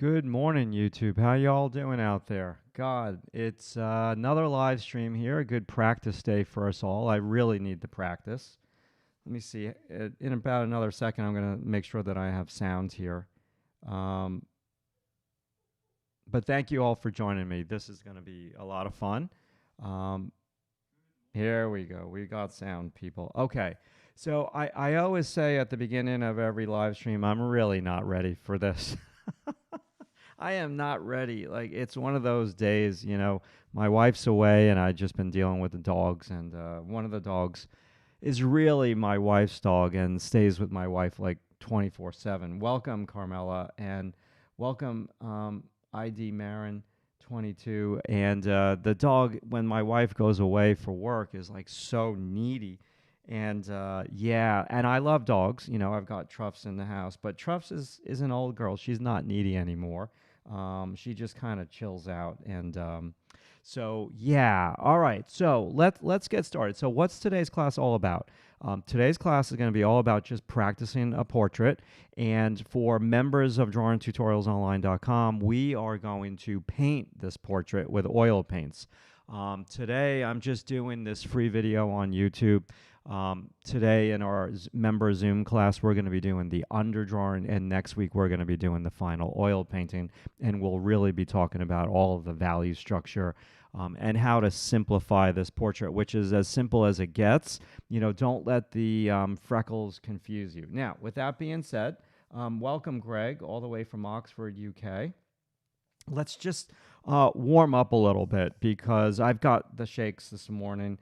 Good morning, YouTube. How y'all doing out there? God, it's another live stream here. A good practice day for us all. I really need the practice. Let me see. In about another second, I'm going to make sure that I have sound here. Um, but thank you all for joining me. This is going to be a lot of fun. Um, Here we go. We got sound, people. Okay. So I always say at the beginning of every live stream, I'm really not ready for this. I am not ready. Like, it's one of those days, my wife's away and I've just been dealing with the dogs. And one of the dogs is really my wife's dog and stays with my wife like 24/7. Welcome, Carmela. And welcome, ID Marin 22. And the dog, when my wife goes away for work, is like so needy. And yeah, and I love dogs. I've got Truffs in the house, but Truffs is an old girl. She's not needy anymore. She just kind of chills out. And so yeah, all right. So let's get started. So what's today's class all about? Today's class is going to be all about just practicing a portrait. And for members of drawingtutorialsonline.com, we are going to paint this portrait with oil paints. Today, I'm just doing this free video on YouTube. Today in our member Zoom class, we're going to be doing the underdrawing, and next week we're going to be doing the final oil painting, and we'll really be talking about all of the value structure and how to simplify this portrait, which is as simple as it gets. Don't let the freckles confuse you. Now, with that being said, welcome, Greg, all the way from Oxford, UK. Let's just warm up a little bit because I've got the shakes this morning.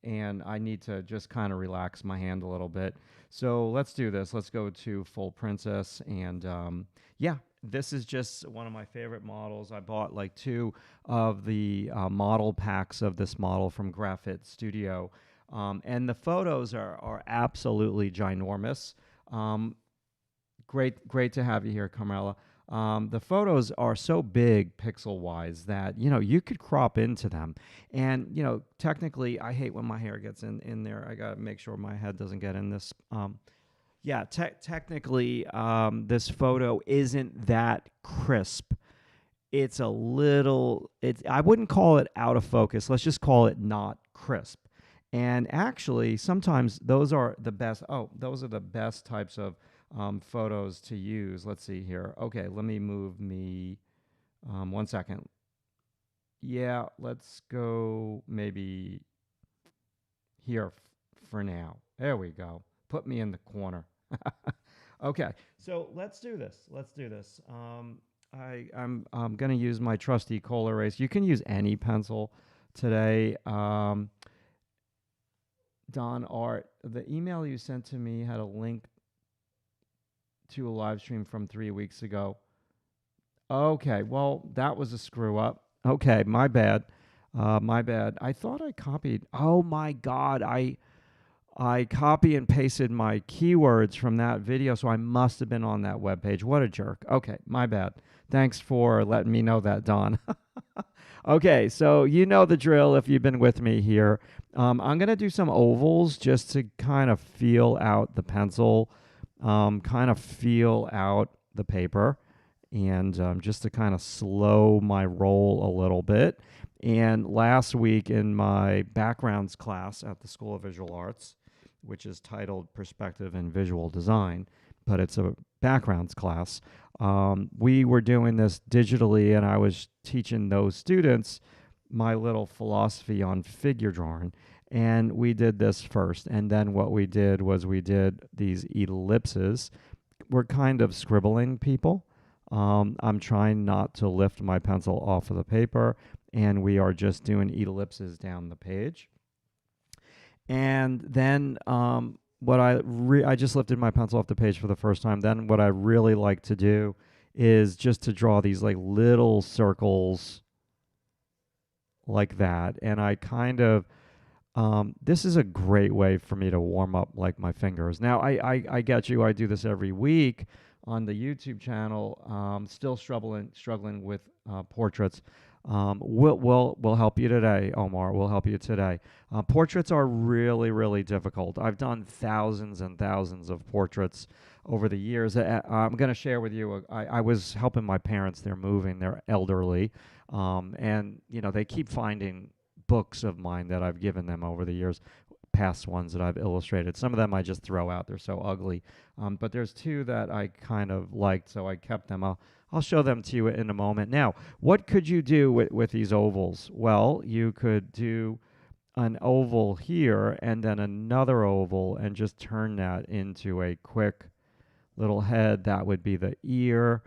And I need to just kind of relax my hand a little bit. So let's do this. Let's go to Full Princess. And yeah, this is just one of my favorite models. I bought like 2 of the model packs of this model from Graphit Studio. And the photos are absolutely ginormous. Great to have you here, Carmela. The photos are so big pixel-wise that, you could crop into them. And, technically, I hate when my hair gets in there. I got to make sure my head doesn't get in this. Yeah, technically, this photo isn't that crisp. It's a little, I wouldn't call it out of focus. Let's just call it not crisp. And actually, sometimes those are the best. Oh, those are the best types of photos to use. Let's see here. Okay, let me move me 1 second. Yeah, let's go maybe here for now. There we go. Put me in the corner. Okay, so let's do this. I'm going to use my trusty Cola Erase. You can use any pencil today. Don Art, the email you sent to me had a link to a live stream from 3 weeks ago. Okay, well, that was a screw up. Okay, my bad. My bad. I thought I copied. Oh my God, I copy and pasted my keywords from that video, so I must have been on that webpage. What a jerk. Okay, my bad. Thanks for letting me know that, Don. Okay, so you know the drill if you've been with me here. I'm going to do some ovals just to kind of feel out the pencil, kind of feel out the paper, and just to kind of slow my roll a little bit. And last week in my backgrounds class at the School of Visual Arts, which is titled Perspective and Visual Design, but it's a backgrounds class, we were doing this digitally, and I was teaching those students my little philosophy on figure drawing. And we did this first, and then what we did was we did these ellipses. We're kind of scribbling, people. I'm trying not to lift my pencil off of the paper, and we are just doing ellipses down the page. And then I just lifted my pencil off the page for the first time. Then what I really like to do is just to draw these like little circles like that. And I kind of, this is a great way for me to warm up like my fingers. Now, I get you. I do this every week on the YouTube channel, still struggling with portraits. We'll help you today, Omar. We'll help you today. Portraits are really, really difficult. I've done thousands and thousands of portraits over the years. I'm going to share with you. I was helping my parents. They're moving. They're elderly, and they keep finding books of mine that I've given them over the years, past ones that I've illustrated. Some of them I just throw out. They're so ugly. But there's two that I kind of liked, so I kept them. I'll show them to you in a moment. Now, what could you do with these ovals? Well, you could do an oval here and then another oval and just turn that into a quick little head. That would be the ear.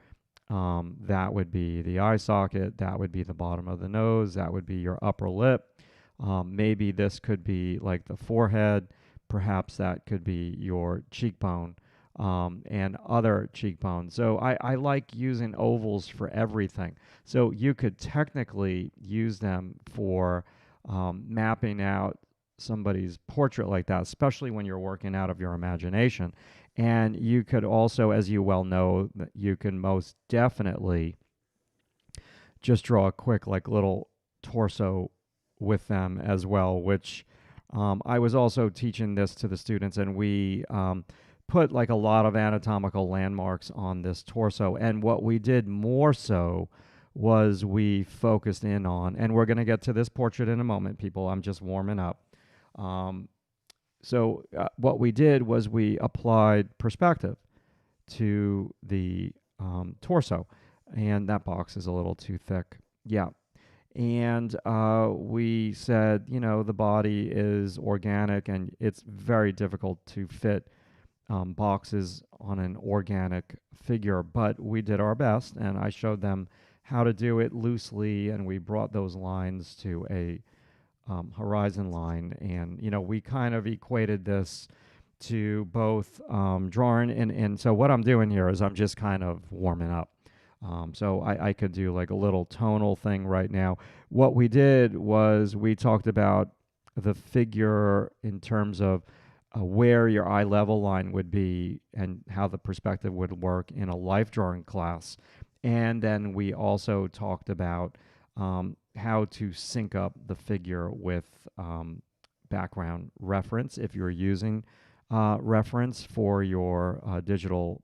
That would be the eye socket. That would be the bottom of the nose. That would be your upper lip. Maybe this could be like the forehead. Perhaps that could be your cheekbone, and other cheekbones. So I like using ovals for everything. So you could technically use them for mapping out somebody's portrait like that, especially when you're working out of your imagination. And you could also, as you well know, you can most definitely just draw a quick like little torso with them as well, which I was also teaching this to the students, and we put like a lot of anatomical landmarks on this torso. And what we did more so was we focused in on, and we're going to get to this portrait in a moment, people. I'm just warming up. So what we did was we applied perspective to the torso, and that box is a little too thick. Yeah. And we said, the body is organic, and it's very difficult to fit boxes on an organic figure, but we did our best, and I showed them how to do it loosely, and we brought those lines to a horizon line, and we kind of equated this to both drawing, and so what I'm doing here is I'm just kind of warming up. So I could do like a little tonal thing right now. What we did was we talked about the figure in terms of where your eye level line would be and how the perspective would work in a life drawing class. And then we also talked about how to sync up the figure with background reference if you're using reference for your digital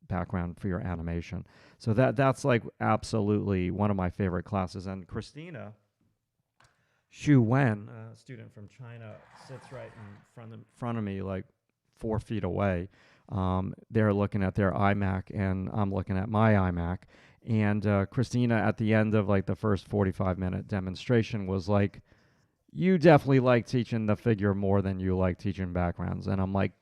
background for your animation. So that's like absolutely one of my favorite classes. And Christina Xu Wen, a student from China, sits right in front of me, like 4 feet away. They're looking at their iMac, and I'm looking at my iMac. And Christina, at the end of like the first 45-minute demonstration, was like, "You definitely like teaching the figure more than you like teaching backgrounds." And I'm like,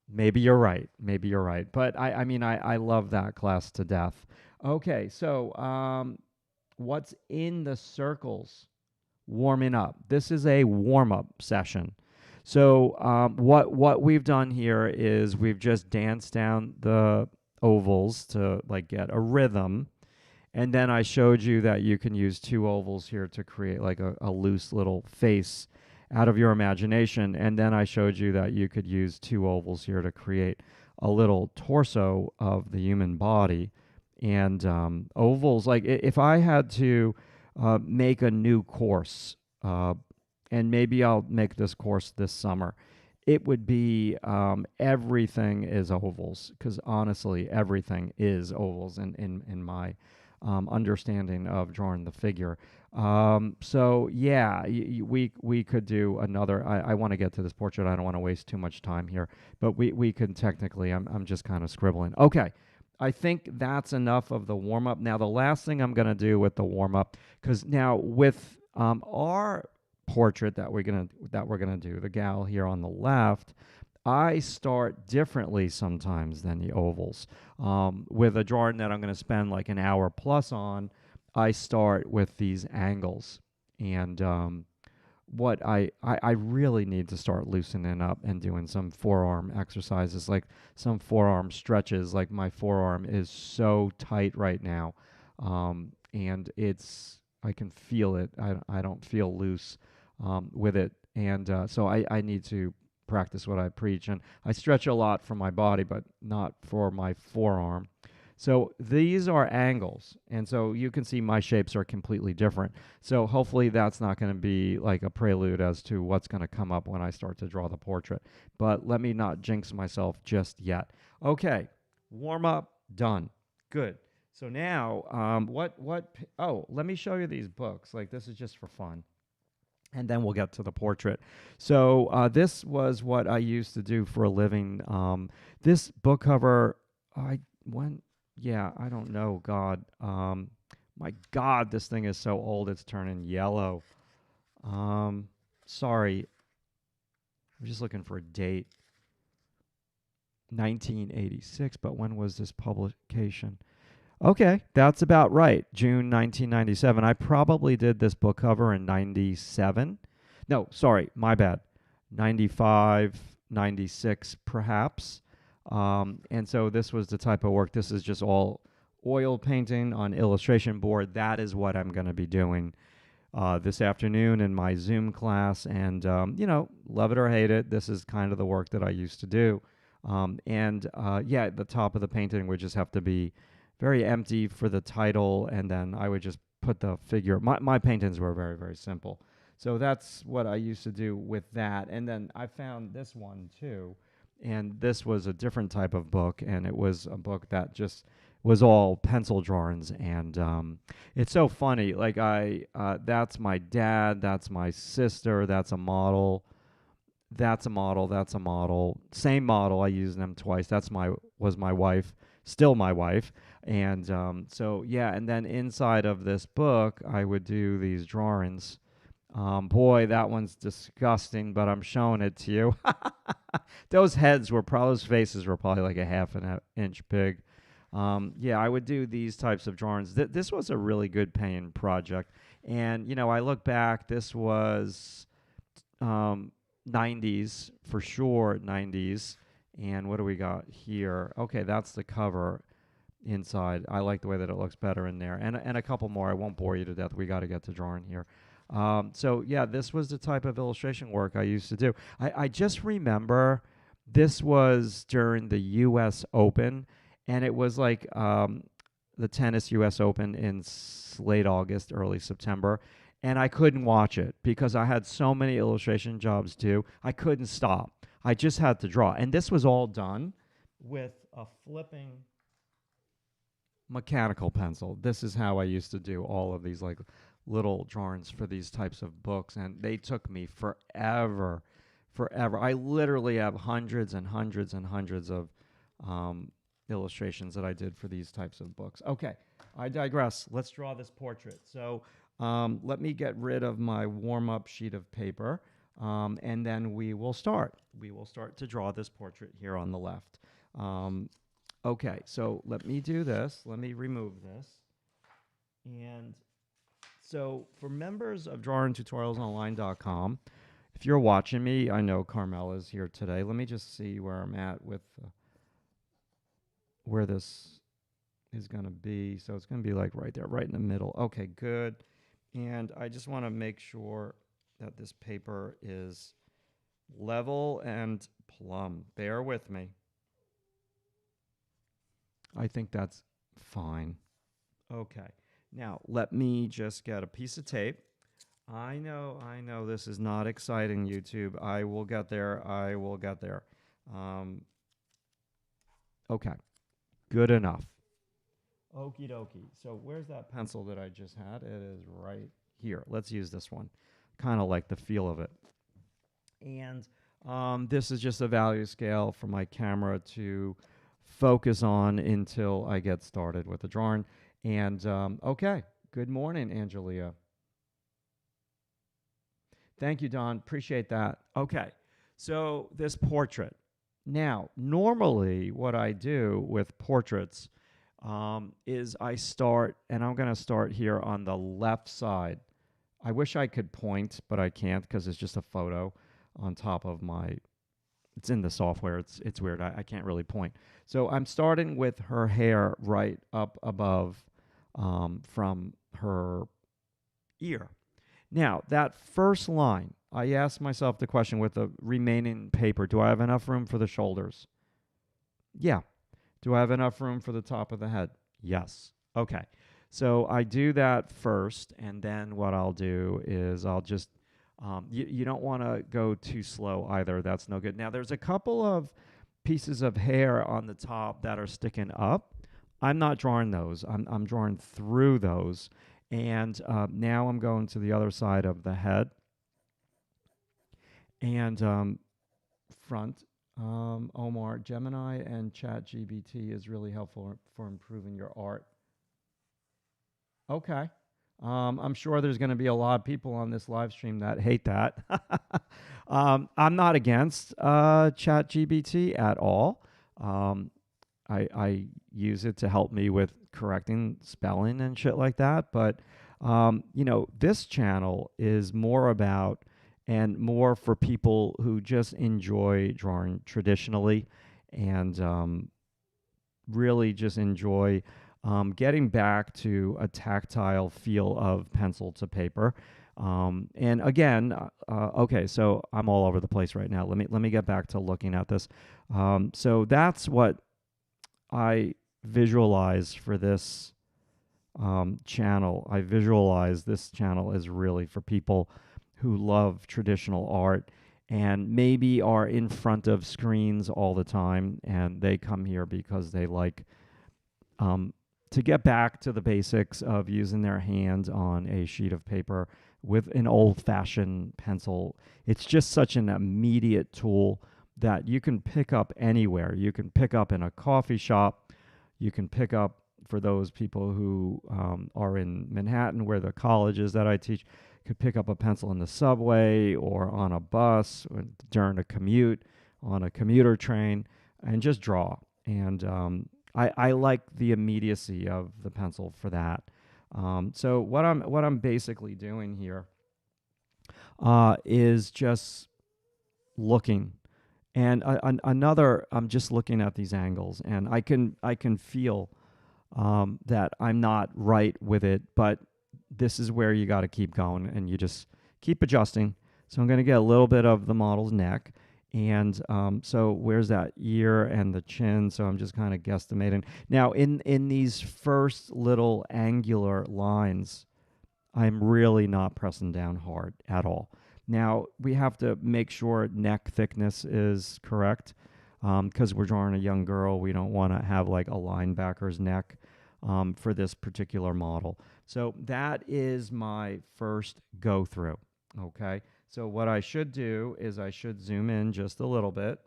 maybe you're right. Maybe you're right. But I mean, I love that class to death. Okay, so what's in the circles? Warming up. This is a warm-up session. So what we've done here is we've just danced down the ovals to like get a rhythm. And then I showed you that you can use 2 ovals here to create like a loose little face out of your imagination. And then I showed you that you could use 2 ovals here to create a little torso of the human body. And ovals, like if I had to make a new course, and maybe I'll make this course this summer, it would be everything is ovals, because honestly, everything is ovals in my understanding of drawing the figure. So yeah, we could do another. I want to get to this portrait. I don't want to waste too much time here, but we could technically. I'm just kind of scribbling. Okay. I think that's enough of the warm up. Now the last thing I'm going to do with the warm up, because now with our portrait that we're gonna do, the gal here on the left, I start differently sometimes than the ovals. With a drawing that I'm going to spend like an hour plus on, I start with these angles. And what I really need to start loosening up and doing some forearm exercises, like some forearm stretches. Like my forearm is so tight right now, and I can feel it. I don't feel loose with it, and so I need to practice what I preach. And I stretch a lot for my body, but not for my forearm. So these are angles. And so you can see my shapes are completely different. So hopefully that's not going to be like a prelude as to what's going to come up when I start to draw the portrait. But let me not jinx myself just yet. Okay, warm up, done. Good. So now, oh, let me show you these books. Like, this is just for fun. And then we'll get to the portrait. So this was what I used to do for a living. This book cover, I don't know, God. My God, this thing is so old, it's turning yellow. Sorry, I'm just looking for a date. 1986, but when was this publication? Okay, that's about right. June 1997. I probably did this book cover in 97. No, sorry, my bad. 95, 96, perhaps. And so this was the type of work. This is just all oil painting on illustration board. That is what I'm going to be doing this afternoon in my Zoom class. And, love it or hate it, this is kind of the work that I used to do. The top of the painting would just have to be very empty for the title, and then I would just put the figure. My paintings were very, very simple. So that's what I used to do with that. And then I found this one too, and this was a different type of book, and it was a book that just was all pencil drawings. And it's so funny. Like that's my dad, that's my sister, that's a model. That's a model. That's a model. Same model. I used them twice. Was my wife, still my wife. And and then inside of this book, I would do these drawings. Boy, that one's disgusting, but I'm showing it to you. Those faces were probably like a half an inch big. I would do these types of drawings. This was a really good paying project. And, I look back, this was 90s, for sure, 90s. And what do we got here? Okay, that's the cover inside. I like the way that it looks better in there. And a couple more. I won't bore you to death. We got to get to drawing here. This was the type of illustration work I used to do. I just remember this was during the U.S. Open, and it was like the tennis U.S. Open in late August, early September. And I couldn't watch it because I had so many illustration jobs too. I couldn't stop. I just had to draw. And this was all done with a flipping mechanical pencil. This is how I used to do all of these like little drawings for these types of books. And they took me forever. I literally have hundreds and hundreds and hundreds of illustrations that I did for these types of books. Okay, I digress. Let's draw this portrait. So let me get rid of my warm-up sheet of paper, and then we will start. We will start to draw this portrait here on the left. Okay, so let me do this. Let me remove this. And so for members of drawingtutorialsonline.com, if you're watching me, I know Carmela's here today. Let me just see where I'm at with where this is going to be. So it's going to be like right there, right in the middle. Okay, good. And I just want to make sure that this paper is level and plumb. Bear with me. I think that's fine. Okay. Now, let me just get a piece of tape. I know this is not exciting, YouTube. I will get there. Okay. Good enough. Okie dokie. So where's that pencil that I just had? It is right here. Let's use this one. Kind of like the feel of it. And this is just a value scale for my camera to focus on until I get started with the drawing. And okay. Good morning, Angelia. Thank you, Don. Appreciate that. Okay. So this portrait. Now, normally what I do with portraits is I start, and I'm going to start here on the left side. I wish I could point, but I can't because it's just a photo on top of my, it's in the software. It's weird. I can't really point. So I'm starting with her hair right up above from her ear. Now, that first line, I asked myself the question with the remaining paper, do I have enough room for the shoulders? Yeah. Do I have enough room for the top of the head? Yes. Okay. So I do that first, and then what I'll do is I'll just, you don't want to go too slow either. That's no good. Now, there's a couple of pieces of hair on the top that are sticking up. I'm not drawing those. I'm drawing through those. And now I'm going to the other side of the head and front. Omar, Gemini and ChatGPT is really helpful for improving your art. Okay. I'm sure there's going to be a lot of people on this live stream that hate that. I'm not against ChatGPT at all. I use it to help me with correcting spelling and shit like that. But, this channel is more about and more for people who just enjoy drawing traditionally and really just enjoy getting back to a tactile feel of pencil to paper. And again, okay, so I'm all over the place right now. Let me get back to looking at this. So that's what I visualize for this channel. I visualize this channel as really for people who love traditional art and maybe are in front of screens all the time, and they come here because they like to get back to the basics of using their hands on a sheet of paper with an old-fashioned pencil. It's just such an immediate tool that you can pick up anywhere. You can pick up in a coffee shop. You can pick up for those people who are in Manhattan, where the college is that I teach, could pick up a pencil in the subway or on a bus or during a commute, on a commuter train, and just draw. And I like the immediacy of the pencil for that. So what I'm basically doing here is just looking. And another, I'm just looking at these angles, and I can feel that I'm not right with it, but this is where you got to keep going, and you just keep adjusting. So I'm going to get a little bit of the model's neck, and so where's that ear and the chin? So I'm just kind of guesstimating. Now, in these first little angular lines, I'm really not pressing down hard at all. Now, we have to make sure neck thickness is correct because we're drawing a young girl. We don't want to have like a linebacker's neck for this particular model. So that is my first go through, okay? So what I should do is I should zoom in just a little bit.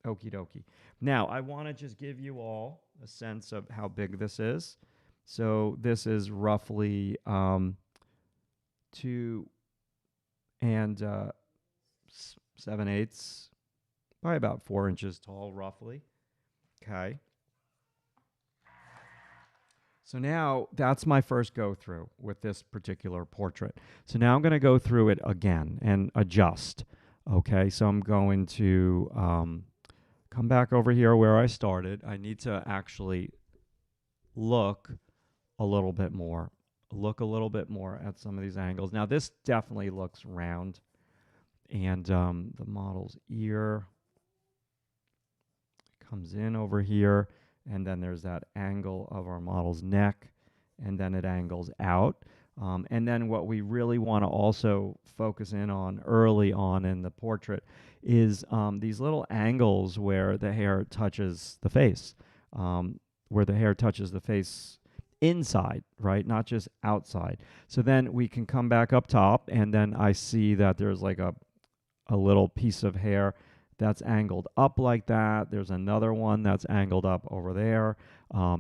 Okie dokie. Now, I want to just give you all a sense of how big this is. So this is roughly 2 and 7/8, probably about 4 inches tall, roughly. Okay. So now that's my first go through with this particular portrait. So now I'm going to go through it again and adjust. Okay, so I'm going to come back over here where I started. I need to actually look a little bit more. Look a little bit more at some of these angles. Now this definitely looks round. And the model's ear comes in over here. And then there's that angle of our model's neck. And then it angles out. And then what we really want to also focus in on early on in the portrait is these little angles where the hair touches the face. Where the hair touches the face inside, right? Not just outside. So then we can come back up top, and then I see that there's like a little piece of hair that's angled up like that. There's another one that's angled up over there.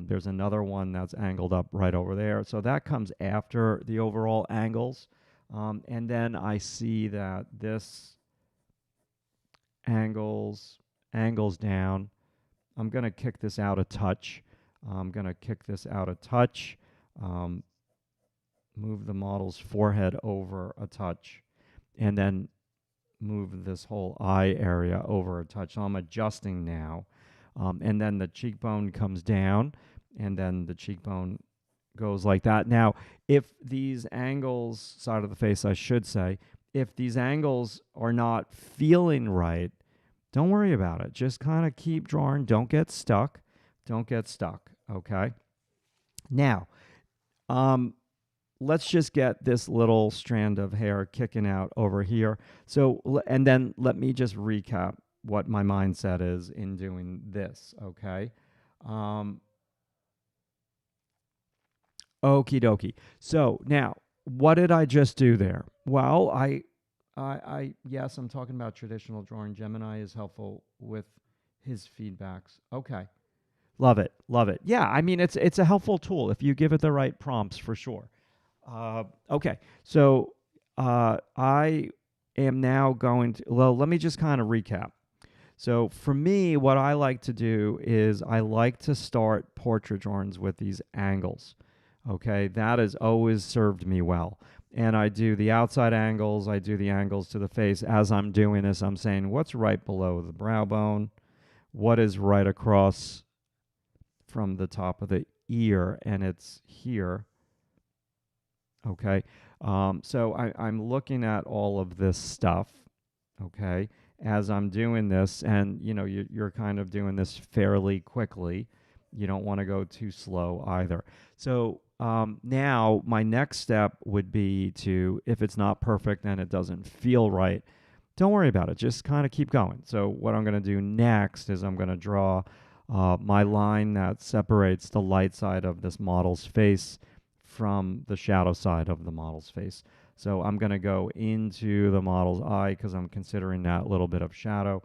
There's another one that's angled up right over there. So that comes after the overall angles. And then I see that this angles down. I'm going to kick this out a touch. Move the model's forehead over a touch, and then move this whole eye area over a touch. So I'm adjusting now. And then the cheekbone comes down, and then the cheekbone goes like that. Now, if these angles, side of the face, I should say, if these angles are not feeling right, don't worry about it. Just kind of keep drawing. Don't get stuck. Don't get stuck. Okay. Now, let's just get this little strand of hair kicking out over here. So, and then let me just recap what my mindset is in doing this. Okay. Um, Okie dokie. So now, what did I just do there? Well, yes, I'm talking about traditional drawing. Gemini is helpful with his feedbacks. Okay, love it, love it. Yeah, I mean it's a helpful tool if you give it the right prompts for sure. Okay, so I am now going to. Well, let me just kind of recap. So for me, what I like to do is I like to start portrait drawings with these angles. Okay, that has always served me well. And I do the outside angles, I do the angles to the face. As I'm doing this, I'm saying what's right below the brow bone, what is right across from the top of the ear, and it's here. Okay, so I'm looking at all of this stuff. Okay, as I'm doing this, and you're kind of doing this fairly quickly. You don't want to go too slow either. So now my next step would be to, if it's not perfect and it doesn't feel right, don't worry about it. Just kind of keep going. So what I'm going to do next is I'm going to draw my line that separates the light side of this model's face from the shadow side of the model's face. So I'm going to go into the model's eye because I'm considering that little bit of shadow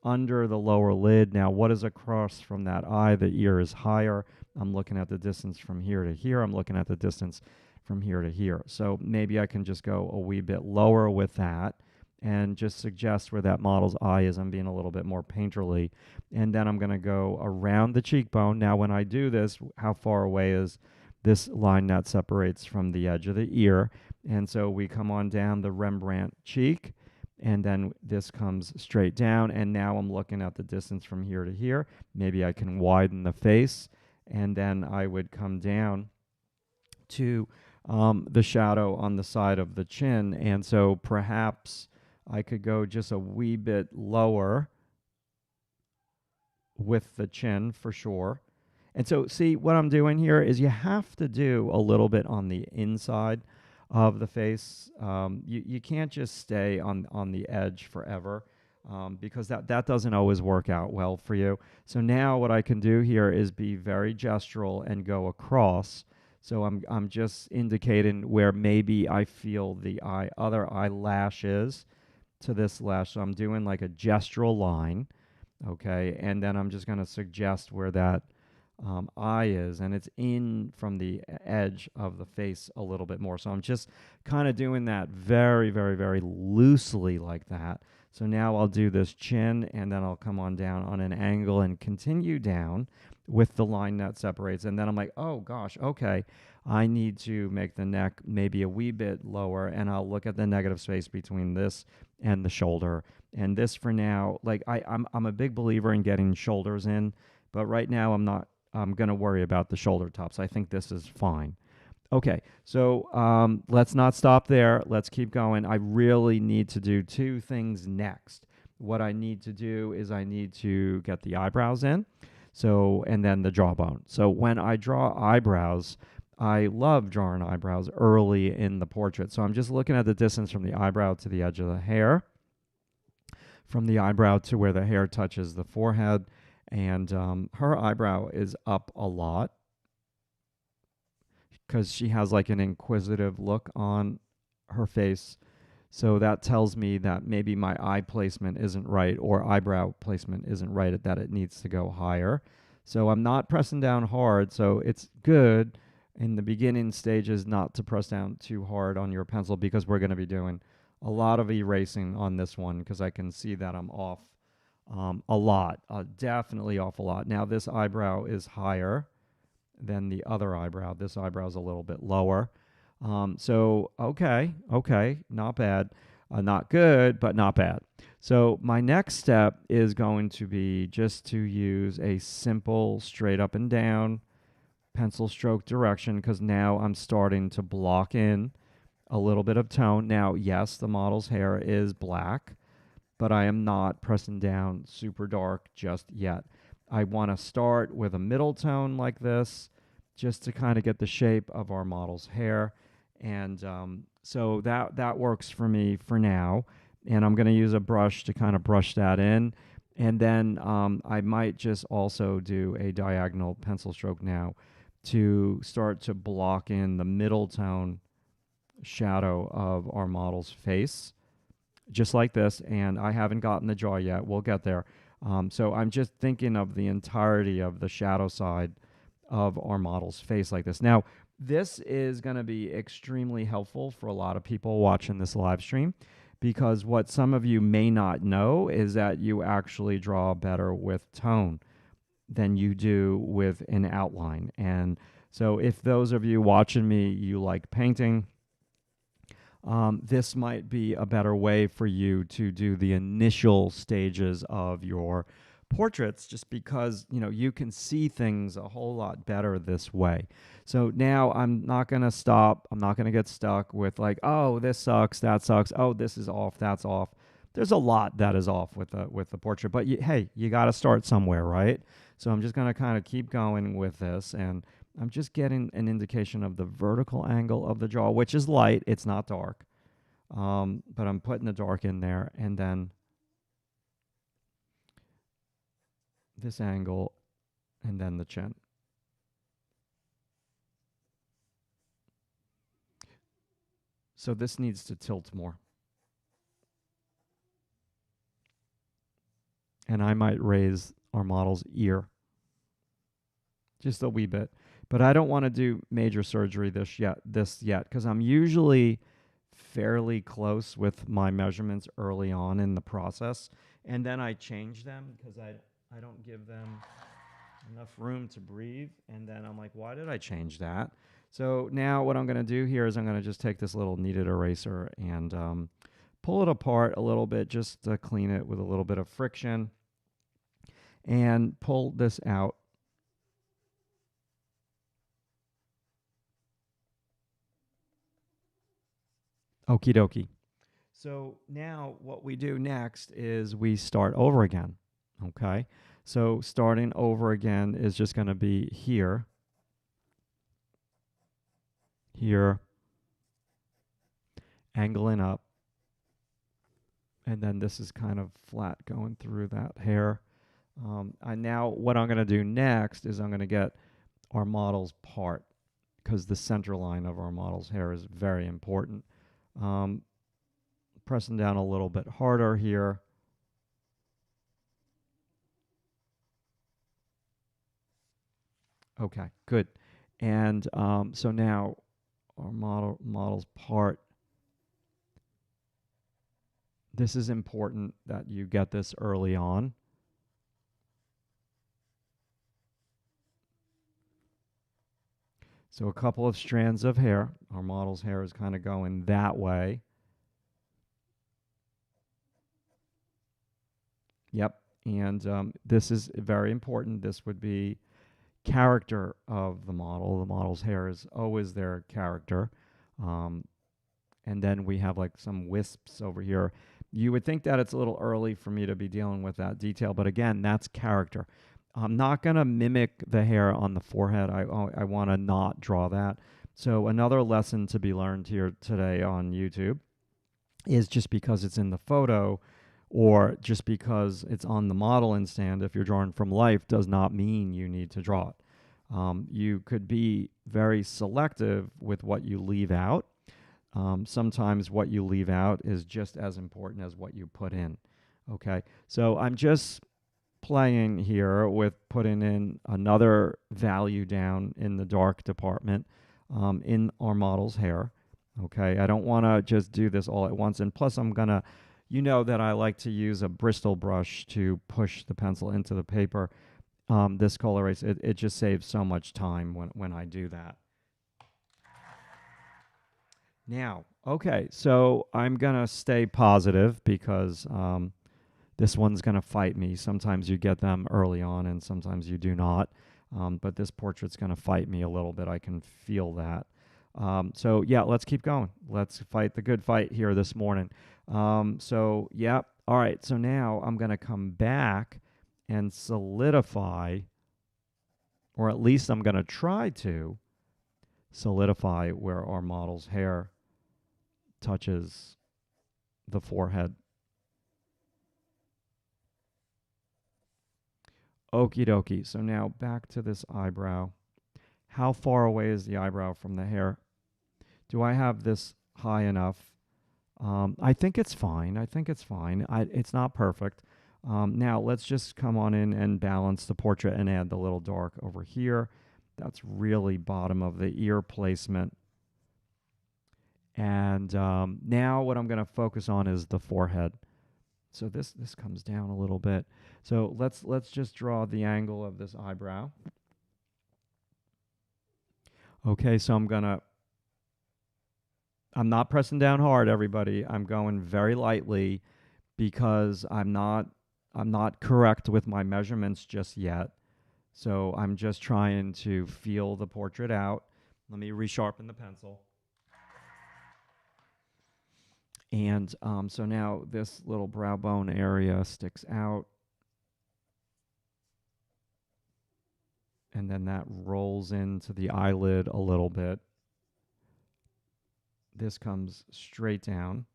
under the lower lid. Now, what is across from that eye? The ear is higher. I'm looking at the distance from here to here. I'm looking at the distance from here to here. So maybe I can just go a wee bit lower with that and just suggest where that model's eye is. I'm being a little bit more painterly. And then I'm going to go around the cheekbone. Now, when I do this, how far away is this line that separates from the edge of the ear? And so we come on down the Rembrandt cheek, and then this comes straight down, and now I'm looking at the distance from here to here. Maybe I can widen the face, and then I would come down to the shadow on the side of the chin, and so perhaps I could go just a wee bit lower with the chin for sure. And so see, what I'm doing here is you have to do a little bit on the inside of the face. You can't just stay on the edge forever because that doesn't always work out well for you. So now what I can do here is be very gestural and go across. So I'm just indicating where maybe I feel the other eyelash is to this lash. So I'm doing like a gestural line, okay? And then I'm just going to suggest where that eye is, and it's in from the edge of the face a little bit more. So I'm just kind of doing that very, very, very loosely like that. So now I'll do this chin, and then I'll come on down on an angle and continue down with the line that separates. And then I'm like, oh gosh, okay, I need to make the neck maybe a wee bit lower, and I'll look at the negative space between this and the shoulder. And this for now, like I'm a big believer in getting shoulders in, but right now I'm going to worry about the shoulder tops. I think this is fine. Okay, so let's not stop there. Let's keep going. I really need to do two things next. What I need to do is I need to get the eyebrows in, and then the jawbone. So when I draw eyebrows, I love drawing eyebrows early in the portrait. So I'm just looking at the distance from the eyebrow to the edge of the hair, from the eyebrow to where the hair touches the forehead. And her eyebrow is up a lot because she has like an inquisitive look on her face. So that tells me that maybe my eye placement isn't right, or eyebrow placement isn't right, that it needs to go higher. So I'm not pressing down hard. So it's good in the beginning stages not to press down too hard on your pencil, because we're going to be doing a lot of erasing on this one, because I can see that I'm off a lot, definitely off a lot. Now this eyebrow is higher than the other eyebrow. This eyebrow is a little bit lower. So okay, not bad. Not good, but not bad. So my next step is going to be just to use a simple straight up and down pencil stroke direction, because now I'm starting to block in a little bit of tone. Now, yes, the model's hair is black, but I am not pressing down super dark just yet. I want to start with a middle tone like this just to kind of get the shape of our model's hair. And so that works for me for now. And I'm going to use a brush to kind of brush that in. And then I might just also do a diagonal pencil stroke now to start to block in the middle tone shadow of our model's face, just like this. And I haven't gotten the jaw yet. We'll get there. So I'm just thinking of the entirety of the shadow side of our model's face like this. Now, this is going to be extremely helpful for a lot of people watching this live stream, because what some of you may not know is that you actually draw better with tone than you do with an outline. And so if those of you watching me, you like painting, this might be a better way for you to do the initial stages of your portraits, just because you can see things a whole lot better this way. So now I'm not going to stop. I'm not going to get stuck with like, oh, this sucks, that sucks, oh, this is off, that's off. There's a lot that is off with the portrait, but hey, you got to start somewhere, right? So I'm just going to kind of keep going with this, and I'm just getting an indication of the vertical angle of the jaw, which is light. It's not dark, but I'm putting the dark in there, and then this angle, and then the chin. So this needs to tilt more. And I might raise our model's ear just a wee bit. But I don't want to do major surgery this yet, because I'm usually fairly close with my measurements early on in the process. And then I change them because I don't give them enough room to breathe. And then I'm like, why did I change that? So now what I'm going to do here is I'm going to just take this little kneaded eraser and pull it apart a little bit just to clean it with a little bit of friction, and pull this out. Okie dokie. So now what we do next is we start over again. Okay. So starting over again is just going to be here, here, angling up. And then this is kind of flat going through that hair. Now what I'm going to do next is I'm going to get our model's part, because the center line of our model's hair is very important. Pressing down a little bit harder here. Okay, good. And so now our model's part. This is important that you get this early on. So a couple of strands of hair. Our model's hair is kind of going that way. Yep. And this is very important. This would be character of the model. The model's hair is always their character. And then we have like some wisps over here. You would think that it's a little early for me to be dealing with that detail, but again, that's character. I'm not going to mimic the hair on the forehead. I want to not draw that. So another lesson to be learned here today on YouTube is just because it's in the photo or just because it's on the modeling stand, if you're drawing from life, does not mean you need to draw it. You could be very selective with what you leave out. Sometimes what you leave out is just as important as what you put in. Okay, so I'm just playing here with putting in another value down in the dark department in our model's hair. Okay, I don't want to just do this all at once. And plus I'm going to, you know that I like to use a Bristol brush to push the pencil into the paper. This color eraser, it just saves so much time when I do that. Now, okay, so I'm going to stay positive because this one's going to fight me. Sometimes you get them early on and sometimes you do not. But this portrait's going to fight me a little bit. I can feel that. So yeah, let's keep going. Let's fight the good fight here this morning. So yeah, all right. So now I'm going to come back and solidify, or at least I'm going to try to solidify where our model's hair touches the forehead. Okie dokie. So now back to this eyebrow. How far away is the eyebrow from the hair? Do I have this high enough? I think it's fine. I think it's fine. It's not perfect. Now let's just come on in and balance the portrait and add the little dark over here. That's really bottom of the ear placement. And now what I'm going to focus on is the forehead. So this comes down a little bit. So let's just draw the angle of this eyebrow. Okay, so I'm not pressing down hard, everybody. I'm going very lightly because I'm not correct with my measurements just yet. So I'm just trying to feel the portrait out. Let me resharpen the pencil. And so now this little brow bone area sticks out. And then that rolls into the eyelid a little bit. This comes straight down.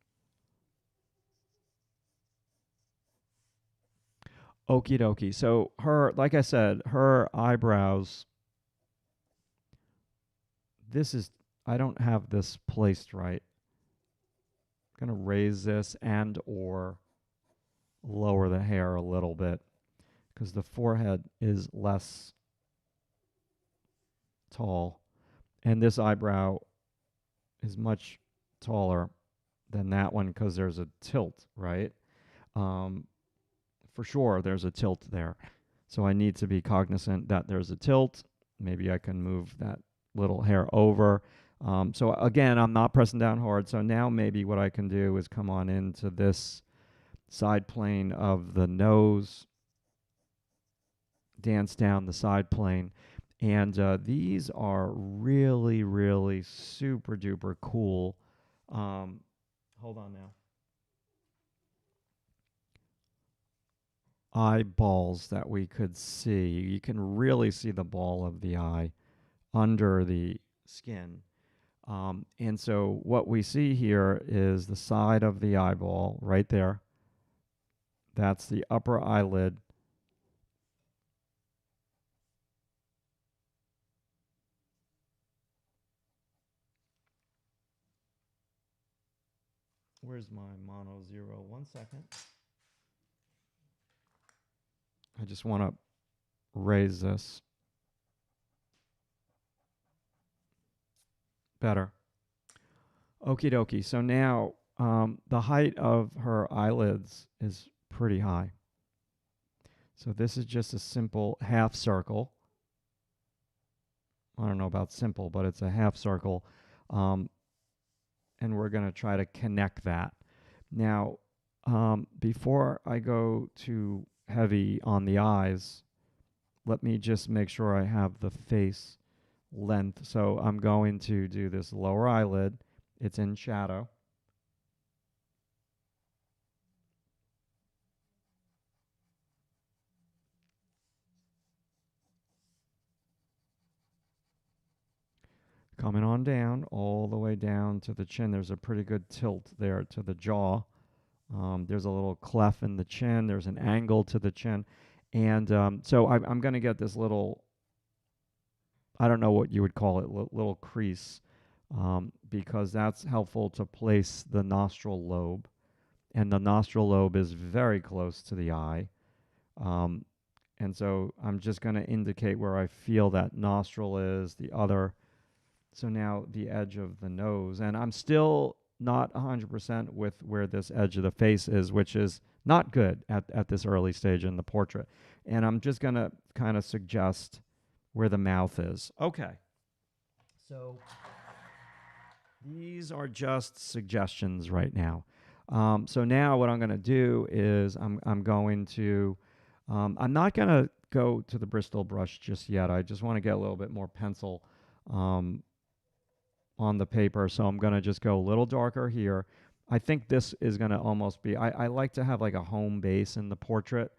Okie dokie. So her, like I said, her eyebrows, I don't have this placed right. I'm going to raise this and or lower the hair a little bit because the forehead is less tall. And this eyebrow is much taller than that one because there's a tilt, right? For sure, there's a tilt there. So I need to be cognizant that there's a tilt. Maybe I can move that little hair over. So again, I'm not pressing down hard. So now maybe what I can do is come on into this side plane of the nose, dance down the side plane. And these are really, really super duper cool. Hold on now. Eyeballs that we could see. You can really see the ball of the eye under the skin. And so what we see here is the side of the eyeball right there. That's the upper eyelid. Where's my mono 0? 1 second. I just want to raise this. Better. Okie dokie. So now the height of her eyelids is pretty high. So this is just a simple half circle. I don't know about simple, but it's a half circle. And we're going to try to connect that. Now, before I go too heavy on the eyes, let me just make sure I have the face length. So I'm going to do this lower eyelid. It's in shadow. Coming on down, all the way down to the chin. There's a pretty good tilt there to the jaw. There's a little cleft in the chin. There's an angle to the chin. And so I'm going to get this little, I don't know what you would call it, little crease, because that's helpful to place the nostril lobe. And the nostril lobe is very close to the eye. And so I'm just going to indicate where I feel that nostril is, the other. So now the edge of the nose. And I'm still not 100% with where this edge of the face is, which is not good at this early stage in the portrait. And I'm just going to kind of suggest where the mouth is. Okay. So these are just suggestions right now. So now what I'm going to do is I'm going to, I'm not going to go to the Bristol brush just yet. I just want to get a little bit more pencil on the paper, so I'm going to just go a little darker here. I think this is going to almost be, I like to have like a home base in the portrait.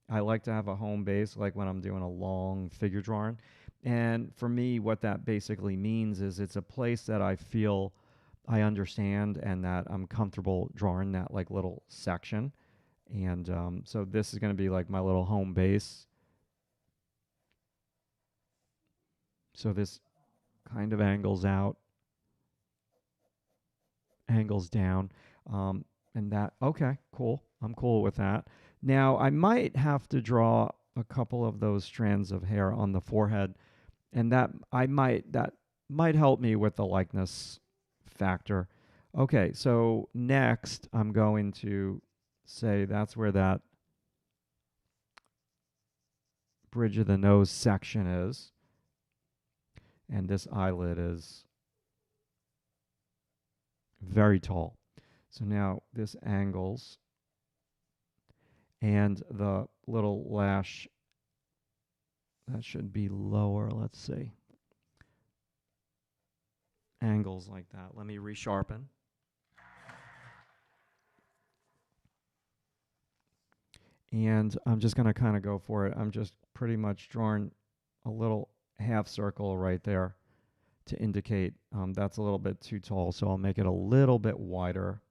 I like to have a home base like when I'm doing a long figure drawing. And for me, what that basically means is it's a place that I feel I understand and that I'm comfortable drawing that like little section. And so this is going to be like my little home base. So this kind of angles out, angles down. And that, okay, cool. I'm cool with that. Now, I might have to draw a couple of those strands of hair on the forehead, and that might help me with the likeness factor. Okay, so next I'm going to say that's where that bridge of the nose section is, and this eyelid is very tall. So now this angles, and the little lash, that should be lower. Let's see. Angles like that. Let me resharpen. And I'm just going to kind of go for it. I'm just pretty much drawing a little half circle right there to indicate that's a little bit too tall. So I'll make it a little bit wider.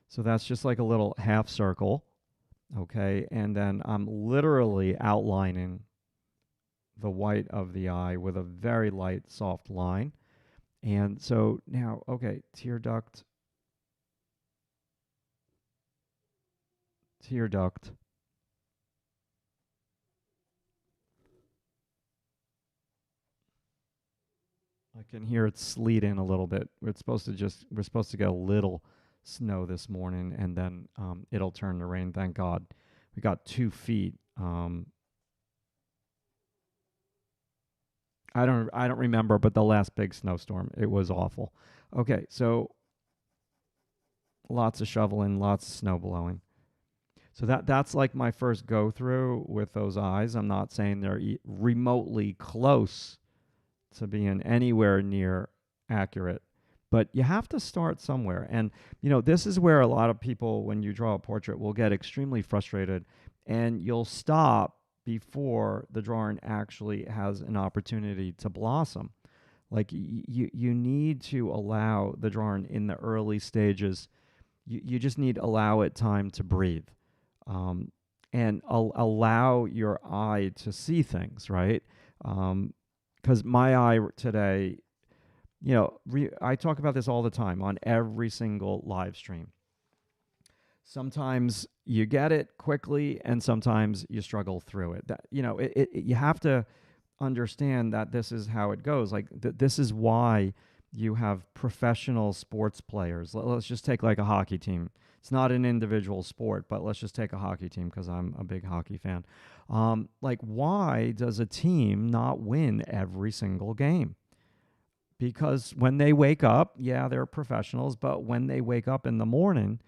So that's just like a little half circle. Okay. And then I'm literally outlining the white of the eye with a very light, soft line. And so now, okay, tear duct. Tear duct. I can hear it sleeting a little bit. We're supposed to get a little snow this morning, and then it'll turn to rain. Thank God. We got 2 feet. I don't remember, but the last big snowstorm, it was awful. Okay, so lots of shoveling, lots of snow blowing. So that's like my first go through with those eyes. I'm not saying they're remotely close to being anywhere near accurate, but you have to start somewhere. And this is where a lot of people, when you draw a portrait, will get extremely frustrated, and you'll stop before the drawing actually has an opportunity to blossom. Like you need to allow the drawing in the early stages. You just need to allow it time to breathe, and allow your eye to see things, right? Because my eye today, I talk about this all the time on every single live stream. Sometimes you get it quickly, and sometimes you struggle through it. You have to understand that this is how it goes. Like this is why you have professional sports players. Let's just take like a hockey team. It's not an individual sport, but let's just take a hockey team because I'm a big hockey fan. Like, why does a team not win every single game? Because when they wake up, yeah, they're professionals, but when they wake up in the morning,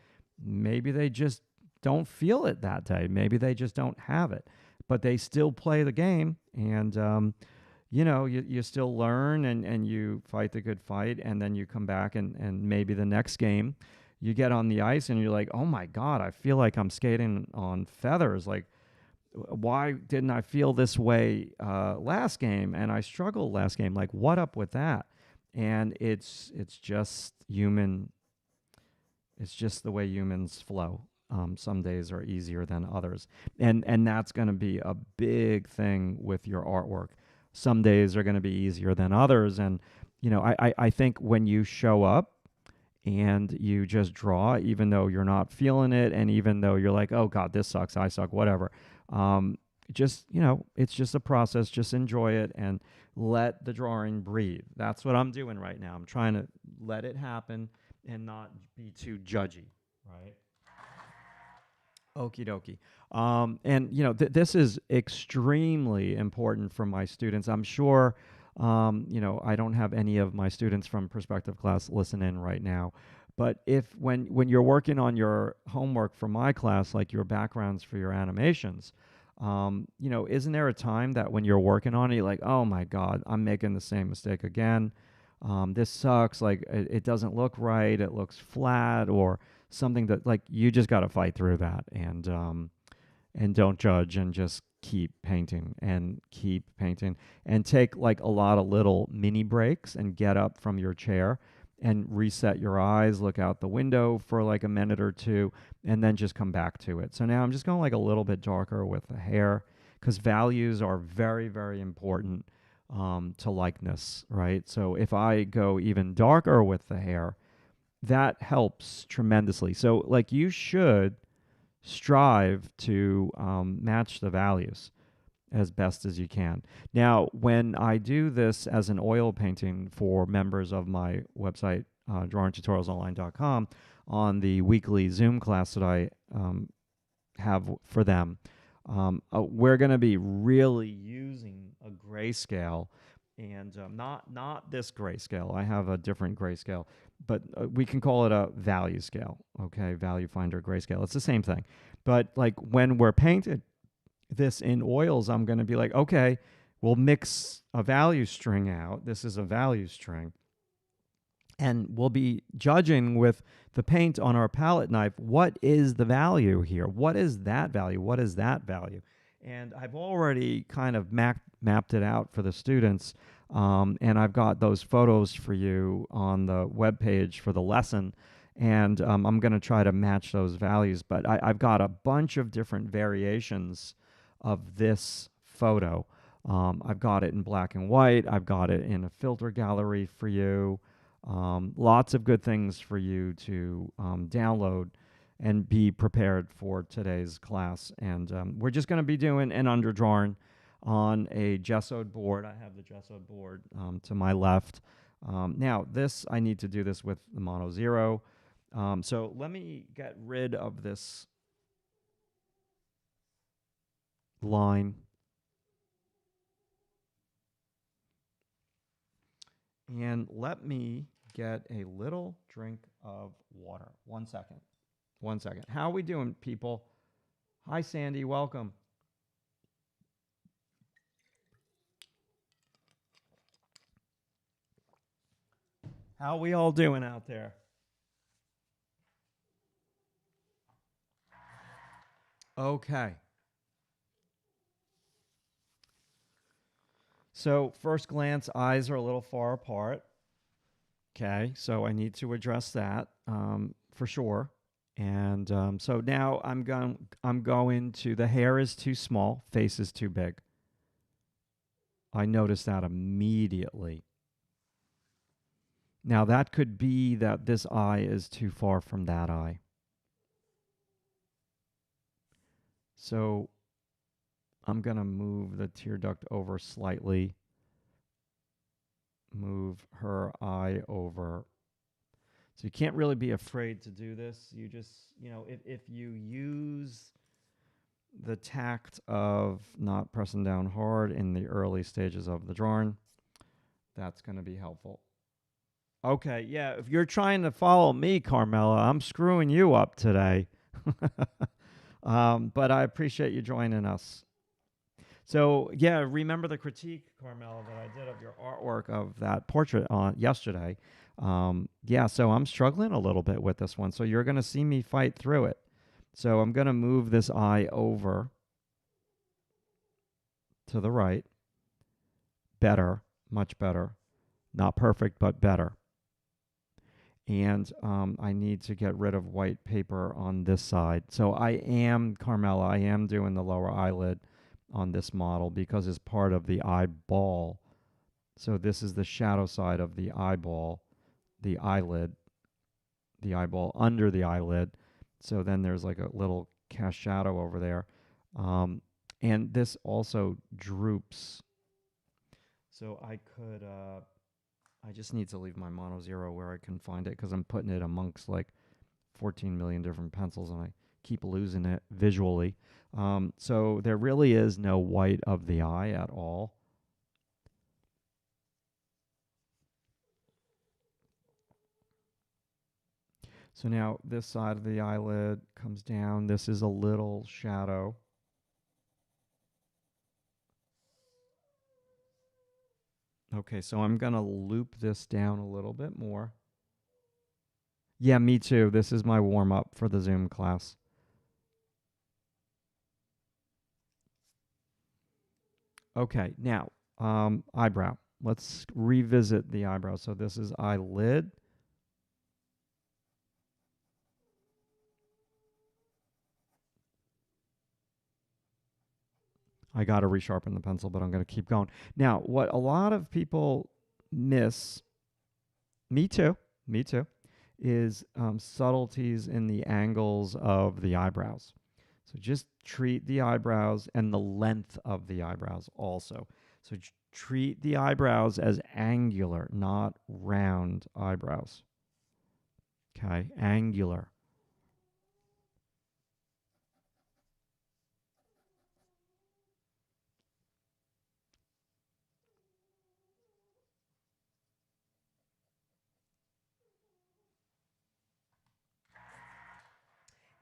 maybe they just don't feel it that day. Maybe they just don't have it, but they still play the game, and you still learn, and you fight the good fight, and then you come back, and maybe the next game you get on the ice and you're like, oh my God, I feel like I'm skating on feathers. Like, why didn't I feel this way last game? And I struggled last game. Like, what up with that? And it's just human. It's just the way humans flow. Some days are easier than others. And that's going to be a big thing with your artwork. Some days are going to be easier than others. And, I think when you show up and you just draw, even though you're not feeling it, and even though you're like, oh God, this sucks, I suck, whatever. It's just a process. Just enjoy it and let the drawing breathe. That's what I'm doing right now. I'm trying to let it happen and not be too judgy, right? Okie dokie. And this is extremely important for my students. I'm sure, I don't have any of my students from perspective class listen in right now. But when you're working on your homework for my class, like your backgrounds for your animations, You know, isn't there a time that when you're working on it, you're like, oh my God, I'm making the same mistake again. This sucks. Like, it doesn't look right. It looks flat or something that, like, you just got to fight through that and don't judge and just keep painting and take like a lot of little mini breaks and get up from your chair and reset your eyes, look out the window for like a minute or two, and then just come back to it. So now I'm just going like a little bit darker with the hair because values are very, very important to likeness, right? So if I go even darker with the hair, that helps tremendously. So, like, you should strive to match the values as best as you can. Now, when I do this as an oil painting for members of my website, drawingtutorialsonline.com, on the weekly Zoom class that I have for them, we're going to be really using a grayscale, and not this grayscale. I have a different grayscale, but we can call it a value scale. Okay, value finder grayscale. It's the same thing, but like when we're painted this in oils, I'm going to be like, okay, we'll mix a value string out. This is a value string. And we'll be judging with the paint on our palette knife. What is the value here? What is that value? What is that value? And I've already kind of mapped it out for the students. And I've got those photos for you on the webpage for the lesson. And I'm going to try to match those values. But I've got a bunch of different variations of this photo. I've got it in black and white. I've got it in a filter gallery for you. Lots of good things for you to download and be prepared for today's class. And we're just going to be doing an underdrawing on a gessoed board. I have the gessoed board to my left. Now, I need to do this with the Mono Zero. So let me get rid of this line. And let me get a little drink of water. 1 second. 1 second. How are we doing, people? Hi, Sandy. Welcome. How are we all doing out there? Okay. So, first glance, eyes are a little far apart. Okay, so I need to address that for sure. And so now I'm going to, the hair is too small, face is too big. I noticed that immediately. Now that could be that this eye is too far from that eye. So I'm going to move the tear duct over slightly. Move her eye over. So you can't really be afraid to do this. You just, if you use the tact of not pressing down hard in the early stages of the drawing, that's going to be helpful. Okay, yeah, if you're trying to follow me, Carmela, I'm screwing you up today. But I appreciate you joining us. So, yeah, remember the critique, Carmela, that I did of your artwork of that portrait on yesterday. Yeah, so I'm struggling a little bit with this one. So you're going to see me fight through it. So I'm going to move this eye over to the right. Better, much better. Not perfect, but better. And I need to get rid of white paper on this side. So Carmela, I am doing the lower eyelid on this model because it's part of the eyeball. So this is the shadow side of the eyeball, the eyelid, the eyeball under the eyelid. So then there's like a little cast shadow over there. And this also droops. So I just need to leave my Mono Zero where I can find it because I'm putting it amongst like 14 million different pencils and I keep losing it visually. So there really is no white of the eye at all. So now this side of the eyelid comes down. This is a little shadow. Okay, so I'm going to loop this down a little bit more. Yeah, me too. This is my warm up for the Zoom class. Okay, now, eyebrow. Let's revisit the eyebrow. So this is eyelid. I got to resharpen the pencil, but I'm going to keep going. Now, what a lot of people miss, me too, me too, is subtleties in the angles of the eyebrows. So just treat the eyebrows and the length of the eyebrows also. So treat the eyebrows as angular, not round eyebrows. Okay, angular.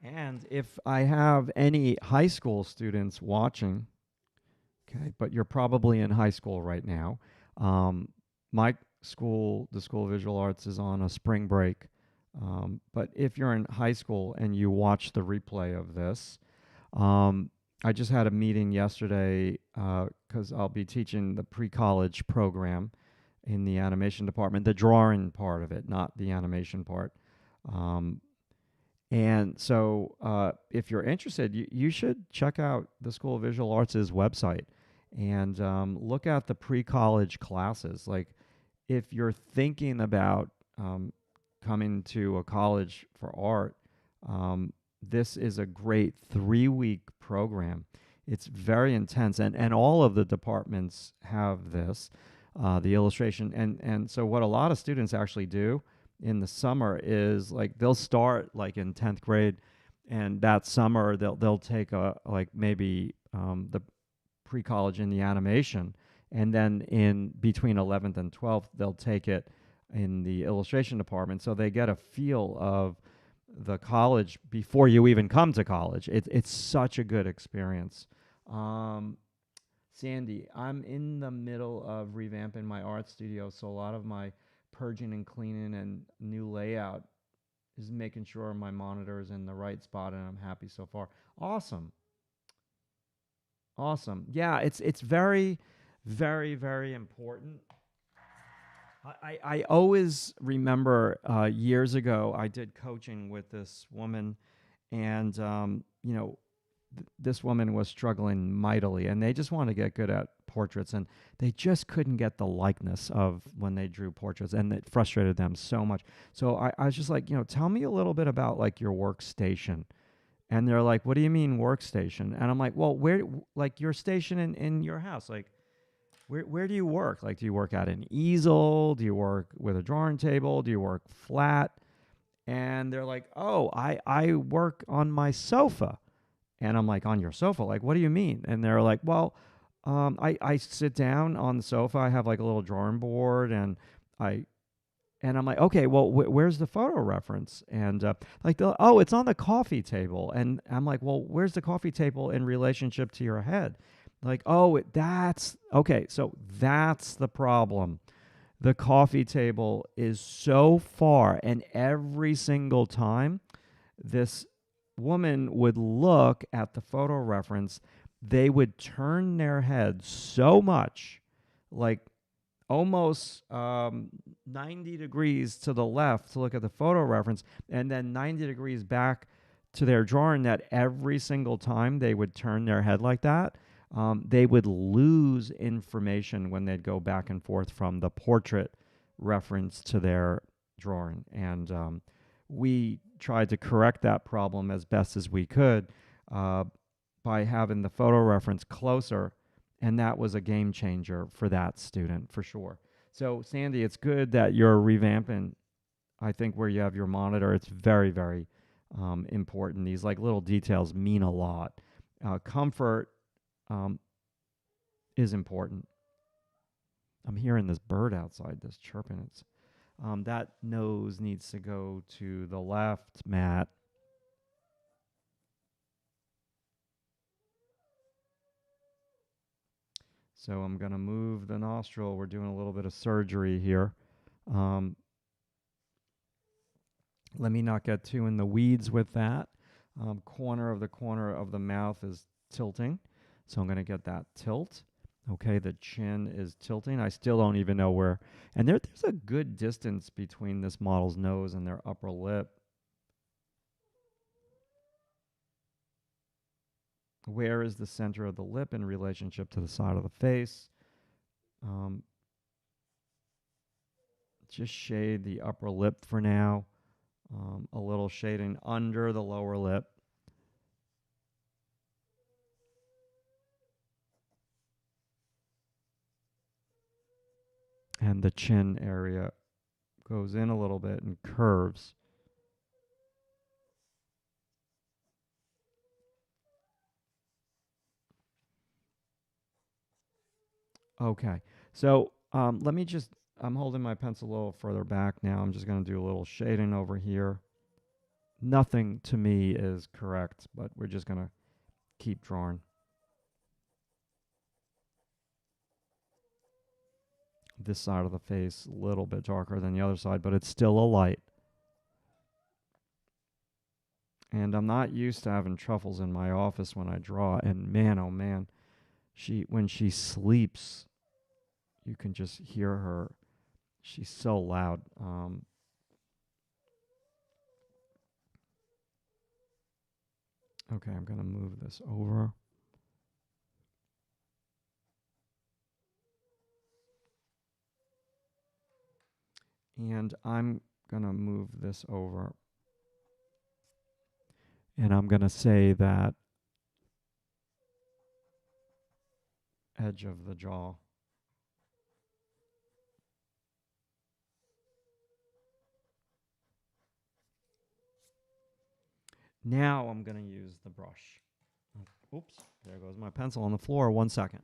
And if I have any high school students watching, okay, but you're probably in high school right now. My school, the School of Visual Arts, is on a spring break. But if you're in high school and you watch the replay of this, I just had a meeting yesterday because I'll be teaching the pre-college program in the animation department, the drawing part of it, not the animation part. Um, and so, if you're interested, you should check out the School of Visual Arts' website and look at the pre college classes. Like, if you're thinking about coming to a college for art, this is a great 3 week program. It's very intense, and all of the departments have this, the illustration. And so, what a lot of students actually do in the summer is like they'll start like in 10th grade, and that summer they'll take a like maybe the pre-college in the animation, and then in between 11th and 12th they'll take it in the illustration department, so they get a feel of the college before you even come to college. It's such a good experience. um, Sandy, I'm in the middle of revamping my art studio, so a lot of my purging and cleaning and new layout is making sure my monitor is in the right spot, and I'm happy so far. Awesome. Awesome. Yeah, it's very, very, very important. I always remember years ago I did coaching with this woman, and this woman was struggling mightily, and they just wanted to get good at portraits, and they just couldn't get the likeness of when they drew portraits, and it frustrated them so much. So I was just like, tell me a little bit about like your workstation. And they're like, what do you mean workstation? And I'm like, well, where, like your station in your house, like where do you work? Like, do you work at an easel? Do you work with a drawing table? Do you work flat? And they're like, oh, I work on my sofa. And I'm like, on your sofa? Like, what do you mean? And they're like, well, I sit down on the sofa. I have like a little drawing board, and I and I'm like, okay, well, where's the photo reference? And like, oh, it's on the coffee table. And I'm like, well, where's the coffee table in relationship to your head? Like, oh, that's okay. So that's the problem. The coffee table is so far, and every single time this woman would look at the photo reference, they would turn their head so much, like almost 90 degrees to the left to look at the photo reference, and then 90 degrees back to their drawing, that every single time they would turn their head like that, they would lose information when they'd go back and forth from the portrait reference to their drawing. And we tried to correct that problem as best as we could uh, by having the photo reference closer, and that was a game changer for that student for sure. So Sandy, it's good that you're revamping. I think where you have your monitor, it's very, very important. These like little details mean a lot. Comfort um, is important. I'm hearing this bird outside, this chirping. It's that nose needs to go to the left, Matt. So I'm going to move the nostril. We're doing a little bit of surgery here. Um, Let me not get too in the weeds with that. Corner of the mouth is tilting. So I'm going to get that tilt. Okay, the chin is tilting. I still don't even know where. And there's a good distance between this model's nose and their upper lip. Where is the center of the lip in relationship to the side of the face? Just shade the upper lip for now. A little shading under the lower lip. And the chin area goes in a little bit and curves. Okay, so let me just, I'm holding my pencil a little further back now. I'm just going to do a little shading over here. Nothing to me is correct, but we're just going to keep drawing. This side of the face a little bit darker than the other side, but it's still a light. And I'm not used to having truffles in my office when I draw. And man, oh man, when she sleeps, you can just hear her. She's so loud. Okay, I'm going to move this over. And I'm going to move this over. And I'm going to say that edge of the jaw. Now I'm going to use the brush. Oops, there goes my pencil on the floor. 1 second.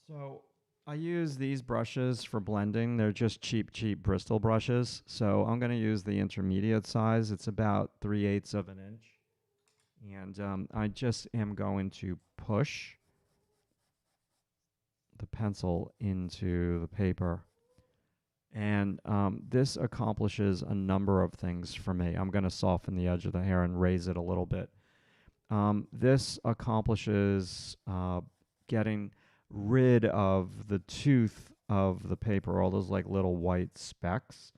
So I use these brushes for blending. They're just cheap Bristol brushes. So I'm going to use the intermediate size. It's about 3/8 of an inch. And I just am going to push the pencil into the paper. And this accomplishes a number of things for me. I'm going to soften the edge of the hair and raise it a little bit. This accomplishes getting rid of the tooth of the paper, all those like little white specks.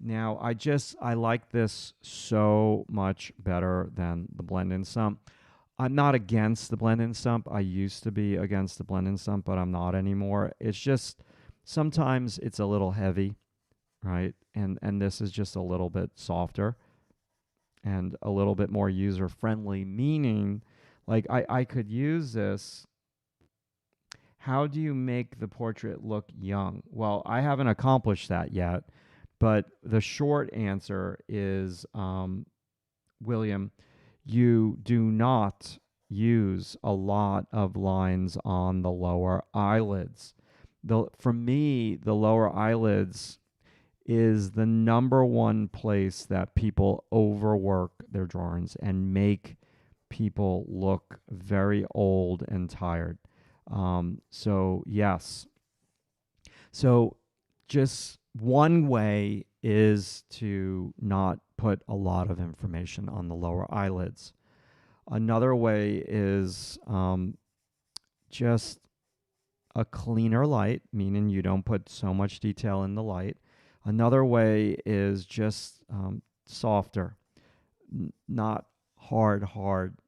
Now, I like this so much better than the blend-in stump. I'm not against the blend-in stump. I used to be against the blend-in stump, but I'm not anymore. It's just sometimes it's a little heavy, right? And this is just a little bit softer and a little bit more user-friendly, meaning like I could use this. How do you make the portrait look young? Well, I haven't accomplished that yet, but the short answer is, William, you do not use a lot of lines on the lower eyelids. For me, the lower eyelids is the number one place that people overwork their drawings and make people look very old and tired. So, yes. So, just one way is to not put a lot of information on the lower eyelids. Another way is just a cleaner light, meaning you don't put so much detail in the light. Another way is just softer, not hard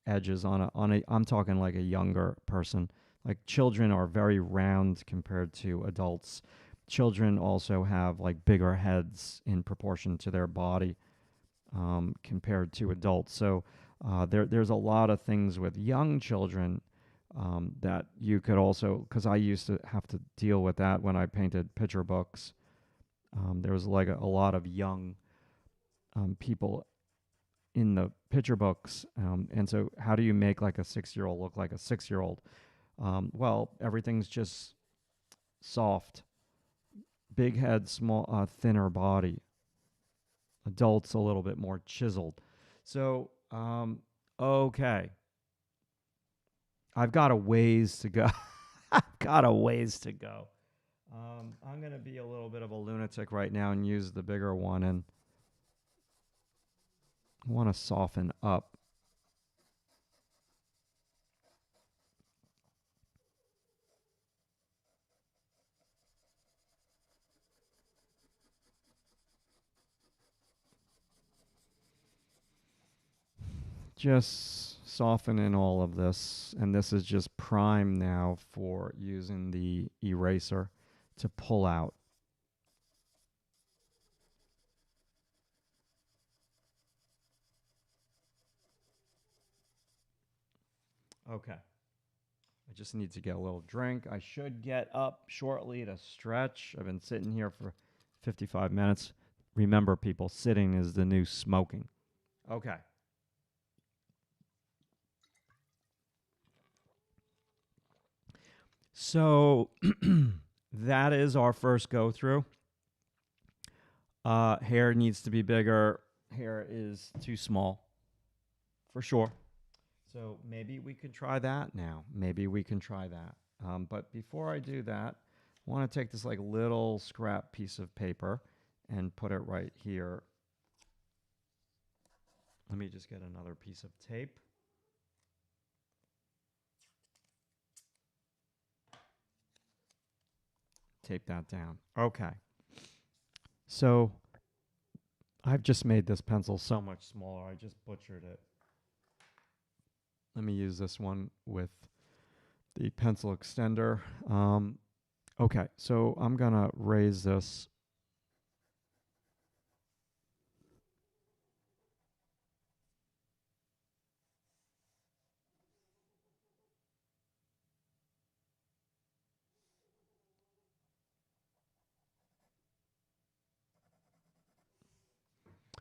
edges on a. I'm talking like a younger person. Like children are very round compared to adults. Children also have like bigger heads in proportion to their body compared to adults. So there's a lot of things with young children that you could also, because I used to have to deal with that when I painted picture books. There was like a lot of young people in the picture books. And so how do you make like a 6-year-old look like a 6-year-old? Well, everything's just soft. Big head, small, thinner body. Adults a little bit more chiseled. So, okay, I've got a ways to go. I've got a ways to go. I'm gonna be a little bit of a lunatic right now and use the bigger one, and want to soften up. Just soften in all of this, and this is just prime now for using the eraser to pull out. Okay. I just need to get a little drink. I should get up shortly to stretch. I've been sitting here for 55 minutes. Remember, people, sitting is the new smoking. Okay. So that is our first go through. Hair needs to be bigger. Hair is too small, for sure. So maybe we can try that now. Maybe we can try that. But before I do that, I want to take this like little scrap piece of paper and put it right here. Let me just get another piece of tape. Tape that down. Okay. So I've just made this pencil so much smaller. I just butchered it. Let me use this one with the pencil extender. Okay, so I'm going to raise this.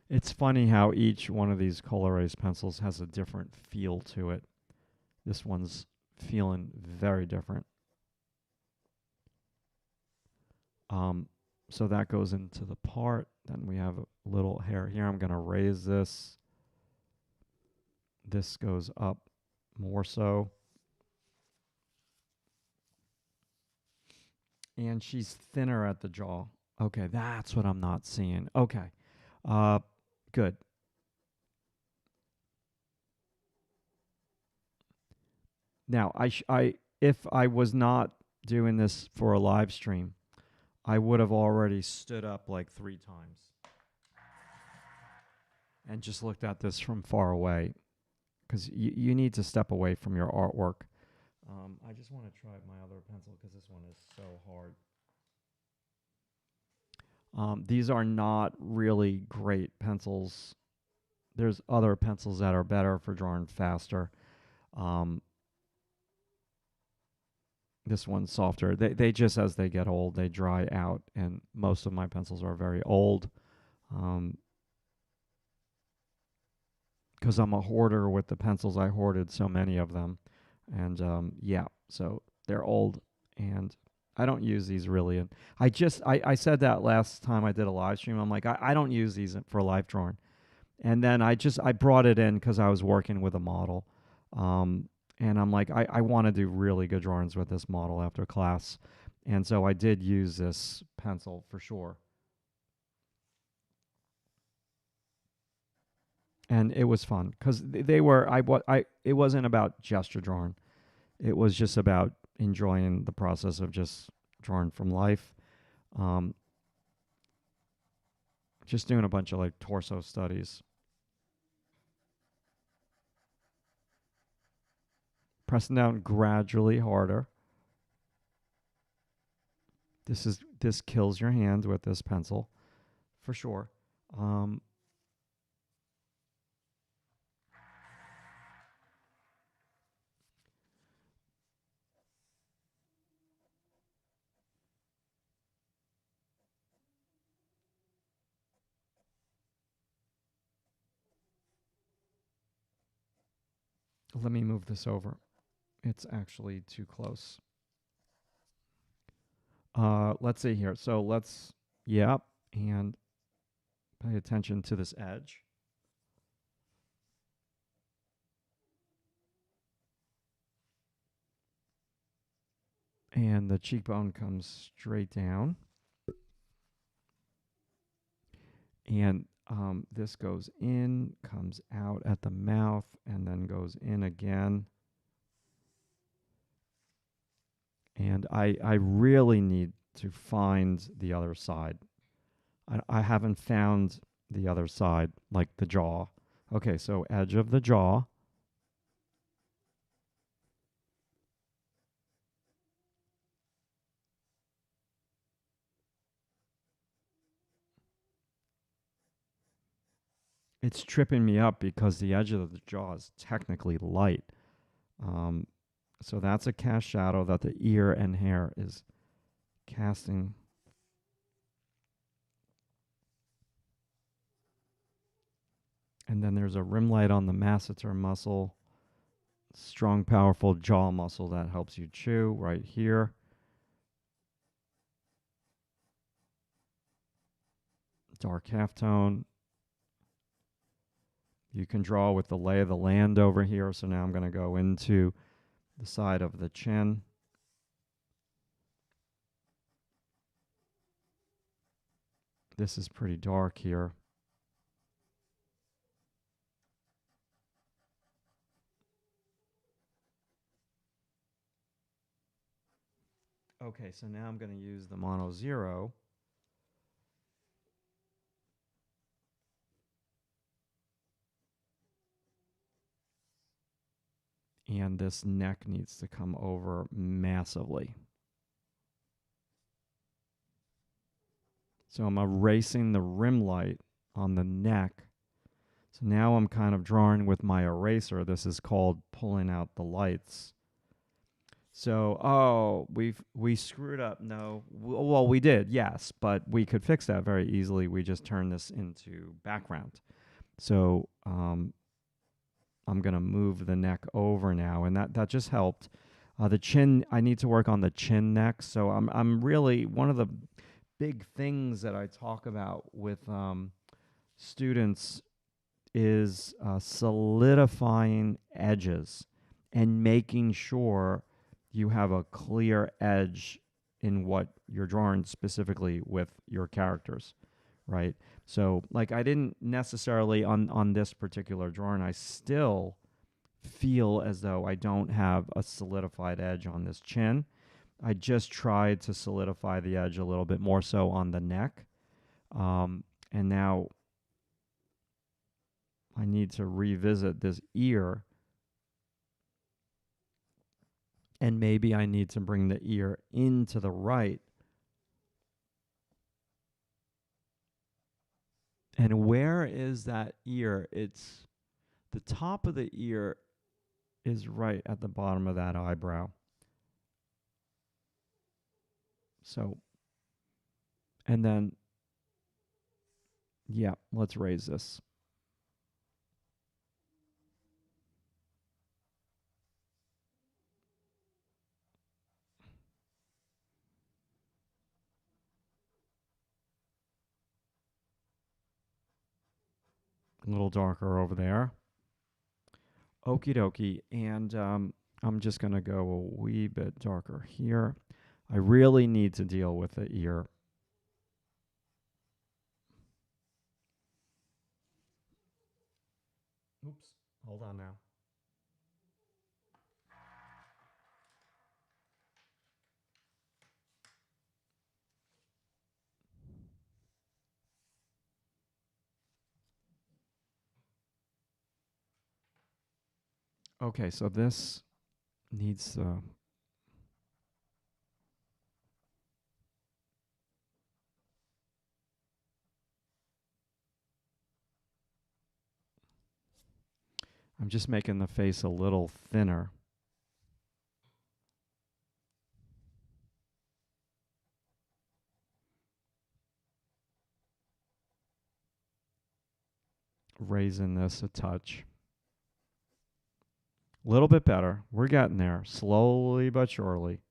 It's funny how each one of these color erase pencils has a different feel to it. This one's feeling very different. So that goes into the part. Then we have a little hair here. I'm going to raise this. This goes up more so. And she's thinner at the jaw. Okay, that's what I'm not seeing. Okay, good. Now, if I was not doing this for a live stream, I would have already stood up like 3 times and just looked at this from far away, because you need to step away from your artwork. I just want to try my other pencil because this one is so hard. These are not really great pencils. There's other pencils that are better for drawing faster. This one's softer. They just, as they get old, they dry out, and most of my pencils are very old. Because I'm a hoarder with the pencils. I hoarded so many of them. And yeah, so they're old, and I don't use these really. And I said that last time I did a live stream. I'm like, I don't use these for live drawing. And then I brought it in because I was working with a model. And I'm like, I want to do really good drawings with this model after class. And so I did use this pencil for sure. And it was fun because they were, it wasn't about gesture drawing. It was just about enjoying the process of just drawing from life. Just doing a bunch of like torso studies. Pressing down gradually harder. This kills your hand with this pencil, for sure. Let me move this over. It's actually too close. Let's see here. So yep, and pay attention to this edge. And the cheekbone comes straight down. And this goes in, comes out at the mouth, and then goes in again. And I really need to find the other side. I haven't found the other side, like the jaw. Okay, so edge of the jaw. It's tripping me up because the edge of the jaw is technically light. Um, so that's a cast shadow that the ear and hair is casting. And then there's a rim light on the masseter muscle. Strong, powerful jaw muscle that helps you chew right here. Dark halftone. You can draw with the lay of the land over here. So now I'm going to go into the side of the chin. This is pretty dark here. Okay, so now I'm going to use the mono 0. And this neck needs to come over massively. So I'm erasing the rim light on the neck. So now I'm kind of drawing with my eraser. This is called pulling out the lights. So, we screwed up. No, well, we did, yes, but we could fix that very easily. We just turn this into background. So I'm going to move the neck over now, and that just helped. The chin, I need to work on the chin next. So I'm really, one of the big things that I talk about with students is solidifying edges and making sure you have a clear edge in what you're drawing specifically with your characters, right? So, like, I didn't necessarily on this particular drawing, I still feel as though I don't have a solidified edge on this chin. I just tried to solidify the edge a little bit more so on the neck. And now I need to revisit this ear. And maybe I need to bring the ear into the right. And where is that ear? It's the top of the ear is right at the bottom of that eyebrow. So, and then, yeah, let's raise this. A little darker over there. Okie dokie. And I'm just going to go a wee bit darker here. I really need to deal with the ear. Oops. Hold on now. Okay, so this needs I'm just making the face a little thinner. Raising this a touch. A little bit better. We're getting there, slowly but surely.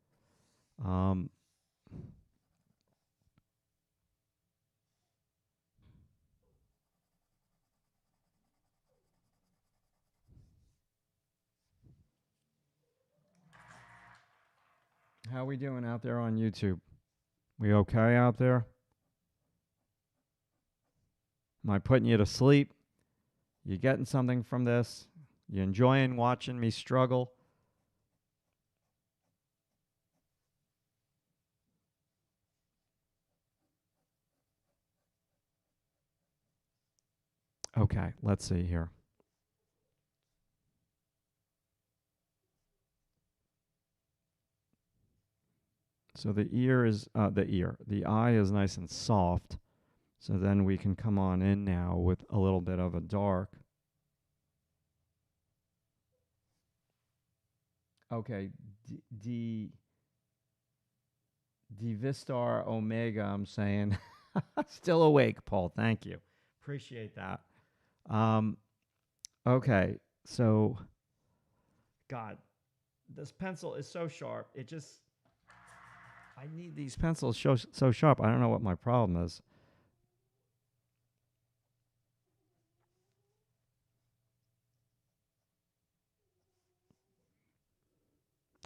How we doing out there on YouTube? We okay out there? Am I putting you to sleep? You getting something from this? You enjoying watching me struggle? Okay, let's see here. So the eye is nice and soft. So then we can come on in now with a little bit of a dark. Okay, D Vistar Omega, I'm saying. Still awake, Paul. Thank you. Appreciate that. Um, okay, so, God, this pencil is so sharp. I need these pencils so sharp. I don't know what my problem is.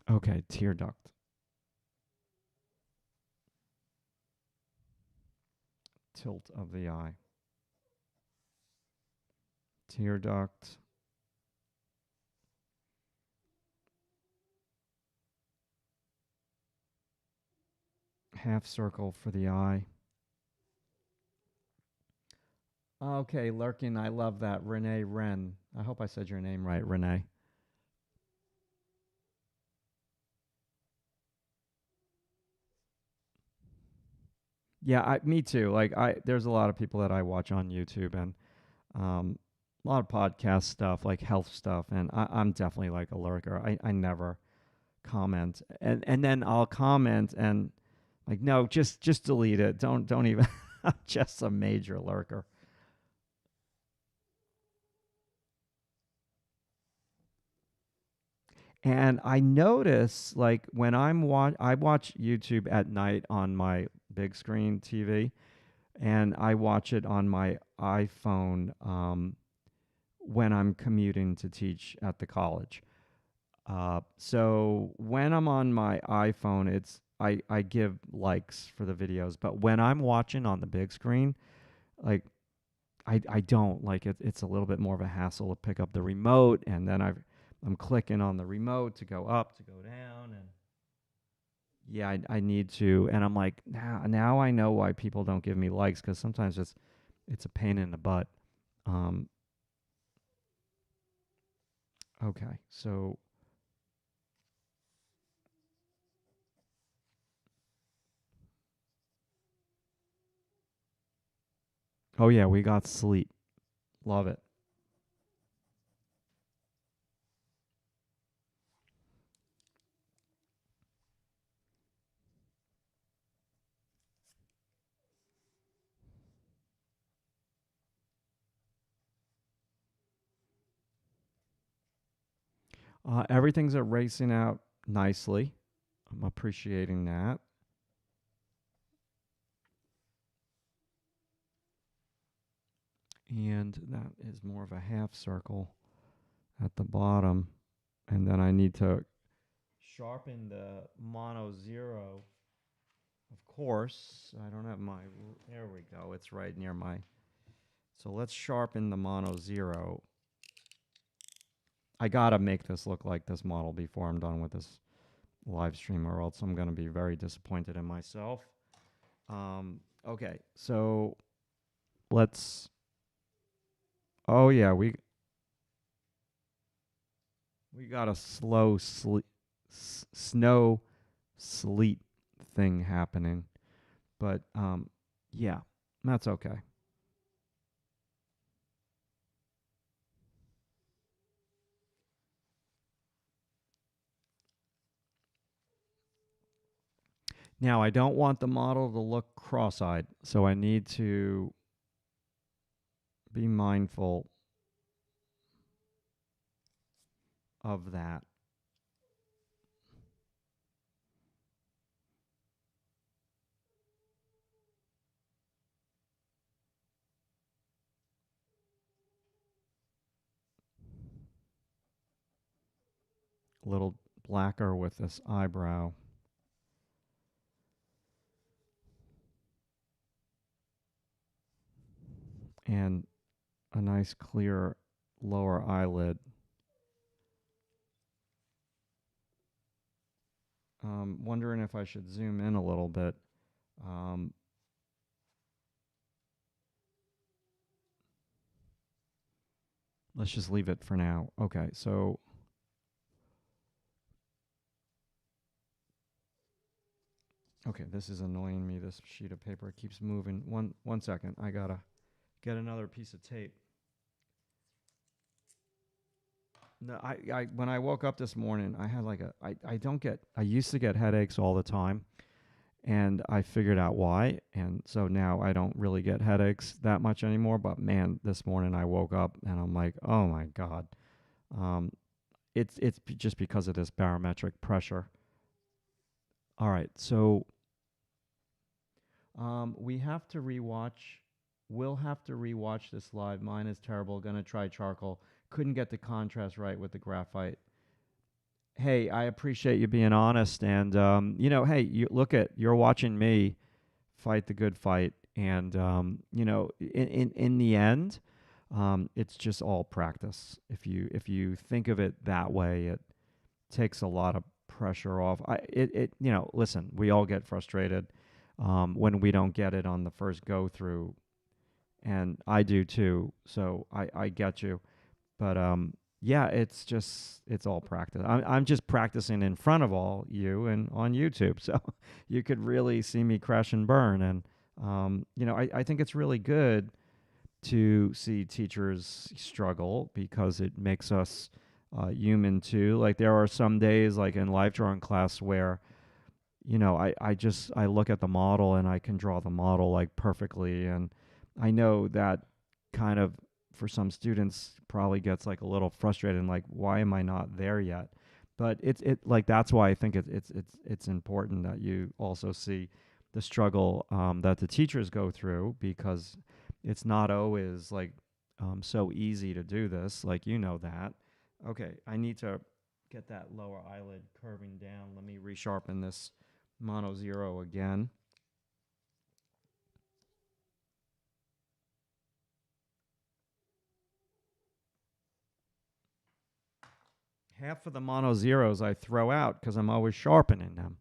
Okay, tear duct. Tilt of the eye. Tear duct. Half circle for the eye. Okay, Lurkin, I love that. Renee Wren. I hope I said your name right, Renee. Yeah, me too. There's a lot of people that I watch on YouTube and um, a lot of podcast stuff, like health stuff, and I'm definitely like a lurker. I never comment, and then I'll comment and like, no, just delete it. Don't even. I'm just a major lurker. And I notice like when I watch YouTube at night on my big screen TV, and I watch it on my iPhone when I'm commuting to teach at the college. So when I'm on my iPhone, I give likes for the videos, but when I'm watching on the big screen, like I don't like it. It's a little bit more of a hassle to pick up the remote, and then I'm clicking on the remote to go up, to go down, and yeah, I need to. And I'm like, now I know why people don't give me likes, because sometimes it's a pain in the butt. Um, okay, so oh yeah, we got sleep. Love it. Everything's erasing out nicely. I'm appreciating that. And that is more of a half circle at the bottom. And then I need to sharpen the mono zero. Of course, I don't have my. There we go. It's right near my. So let's sharpen the mono zero. I gotta make this look like this model before I'm done with this live stream, or else I'm gonna be very disappointed in myself. Okay, so let's. Oh yeah, we got a snow sleet thing happening, but yeah, that's okay. Now I don't want the model to look cross-eyed, so I need to be mindful of that. A little blacker with this eyebrow. and a nice clear lower eyelid. Wondering if I should zoom in a little bit. Um, let's just leave it for now. Okay, so okay, this is annoying me. This sheet of paper keeps moving. One second. I gotta get another piece of tape. No, I when I woke up this morning, I had like I used to get headaches all the time, and I figured out why, and so now I don't really get headaches that much anymore. But man, this morning I woke up and I'm like, oh my god, um, just because of this barometric pressure. All right, so we have to rewatch. We'll have to rewatch this live. Mine is terrible. Gonna try charcoal. Couldn't get the contrast right with the graphite. Hey, I appreciate you being honest, and hey, you look at you're watching me fight the good fight, and in the end, it's just all practice. If you think of it that way, it takes a lot of pressure off. Listen, we all get frustrated when we don't get it on the first go through, and I do too. So I get you, but yeah, it's all practice. I'm just practicing in front of all you and on YouTube, so you could really see me crash and burn. And I think it's really good to see teachers struggle because it makes us human too. Like there are some days, like in life drawing class, where I look at the model and I can draw the model like perfectly, and I know that kind of for some students probably gets like a little frustrated and like, why am I not there yet? But it like that's why I think it's important that you also see the struggle that the teachers go through, because it's not always like so easy to do this, like that. Okay, I need to get that lower eyelid curving down. Let me resharpen this mono zero again. Half of the mono zeros I throw out because I'm always sharpening them.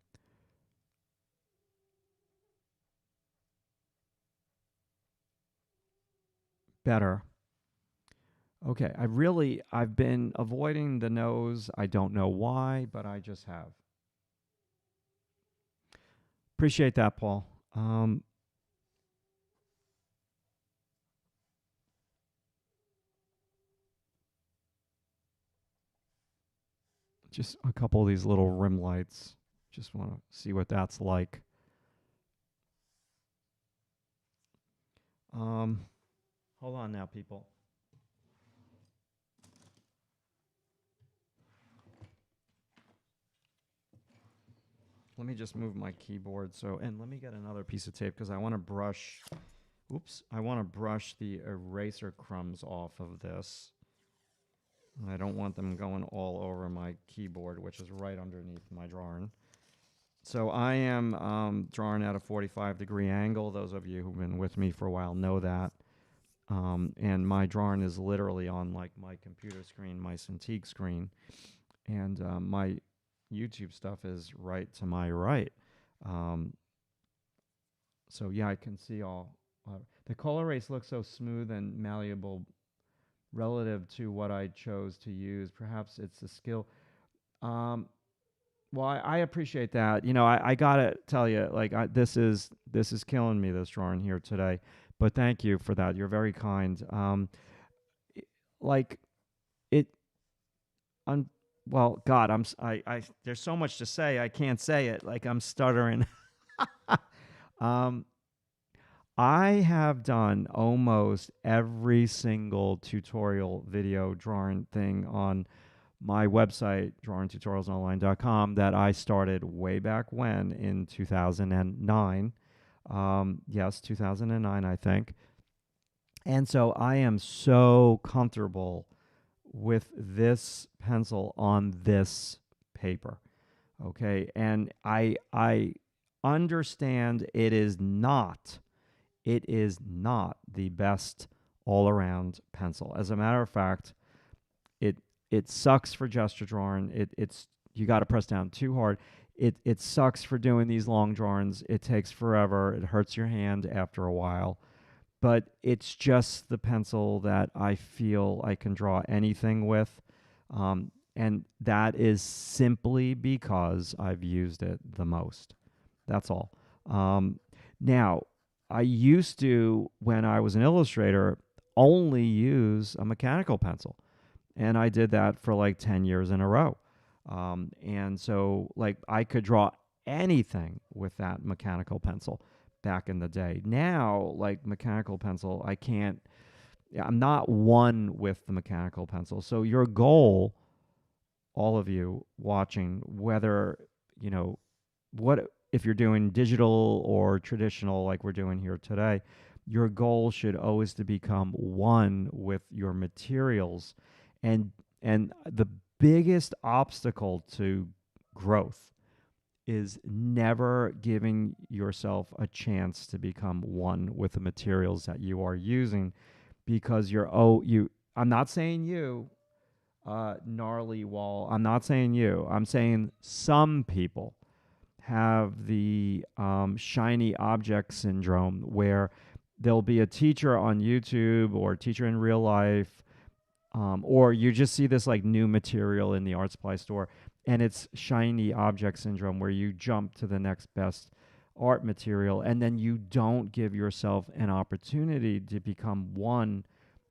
Better. Okay, I've been avoiding the nose. I don't know why, but I just have. Appreciate that, Paul. Just a couple of these little rim lights. Just want to see what that's like. Hold on now, people. Let me just move my keyboard. And let me get another piece of tape because I want to brush. Oops, I want to brush the eraser crumbs off of this. I don't want them going all over my keyboard, which is right underneath my drawing. So I am drawing at a 45-degree angle. Those of you who've been with me for a while know that. And my drawing is literally on like my computer screen, my Cintiq screen. And my YouTube stuff is right to my right. So yeah, I can see all. The color race looks so smooth and malleable relative to what I chose to use. Perhaps it's the skill. Well, I appreciate that. I gotta tell you, like, this is killing me, this drawing here today. But thank you for that. You're very kind. Like it. Well, God, there's so much to say. I can't say it. Like I'm stuttering. I have done almost every single tutorial video drawing thing on my website, drawingtutorialsonline.com, that I started way back when in 2009. Yes, 2009, I think. And so I am so comfortable with this pencil on this paper. Okay. And I understand it is not the best all around pencil. As a matter of fact, it it sucks for gesture drawing. It's you got to press down too hard. It sucks for doing these long drawings. It takes forever. It hurts your hand after a while. But it's just the pencil that I feel I can draw anything with. And that is simply because I've used it the most. That's all. Now, I used to, when I was an illustrator, only use a mechanical pencil. And I did that for like 10 years in a row. And so, like, I could draw anything with that mechanical pencil back in the day. Now, like, mechanical pencil, I can't, yeah, I'm not one with the mechanical pencil. So, your goal, all of you watching, whether, you know, what if you're doing digital or traditional like we're doing here today, your goal should always to become one with your materials. And the biggest obstacle to growth is never giving yourself a chance to become one with the materials that you are using, because I'm not saying you, gnarly wall, I'm not saying you, I'm saying some people have the shiny object syndrome, where there'll be a teacher on YouTube or a teacher in real life, or you just see this like new material in the art supply store, and it's shiny object syndrome, where you jump to the next best art material, and then you don't give yourself an opportunity to become one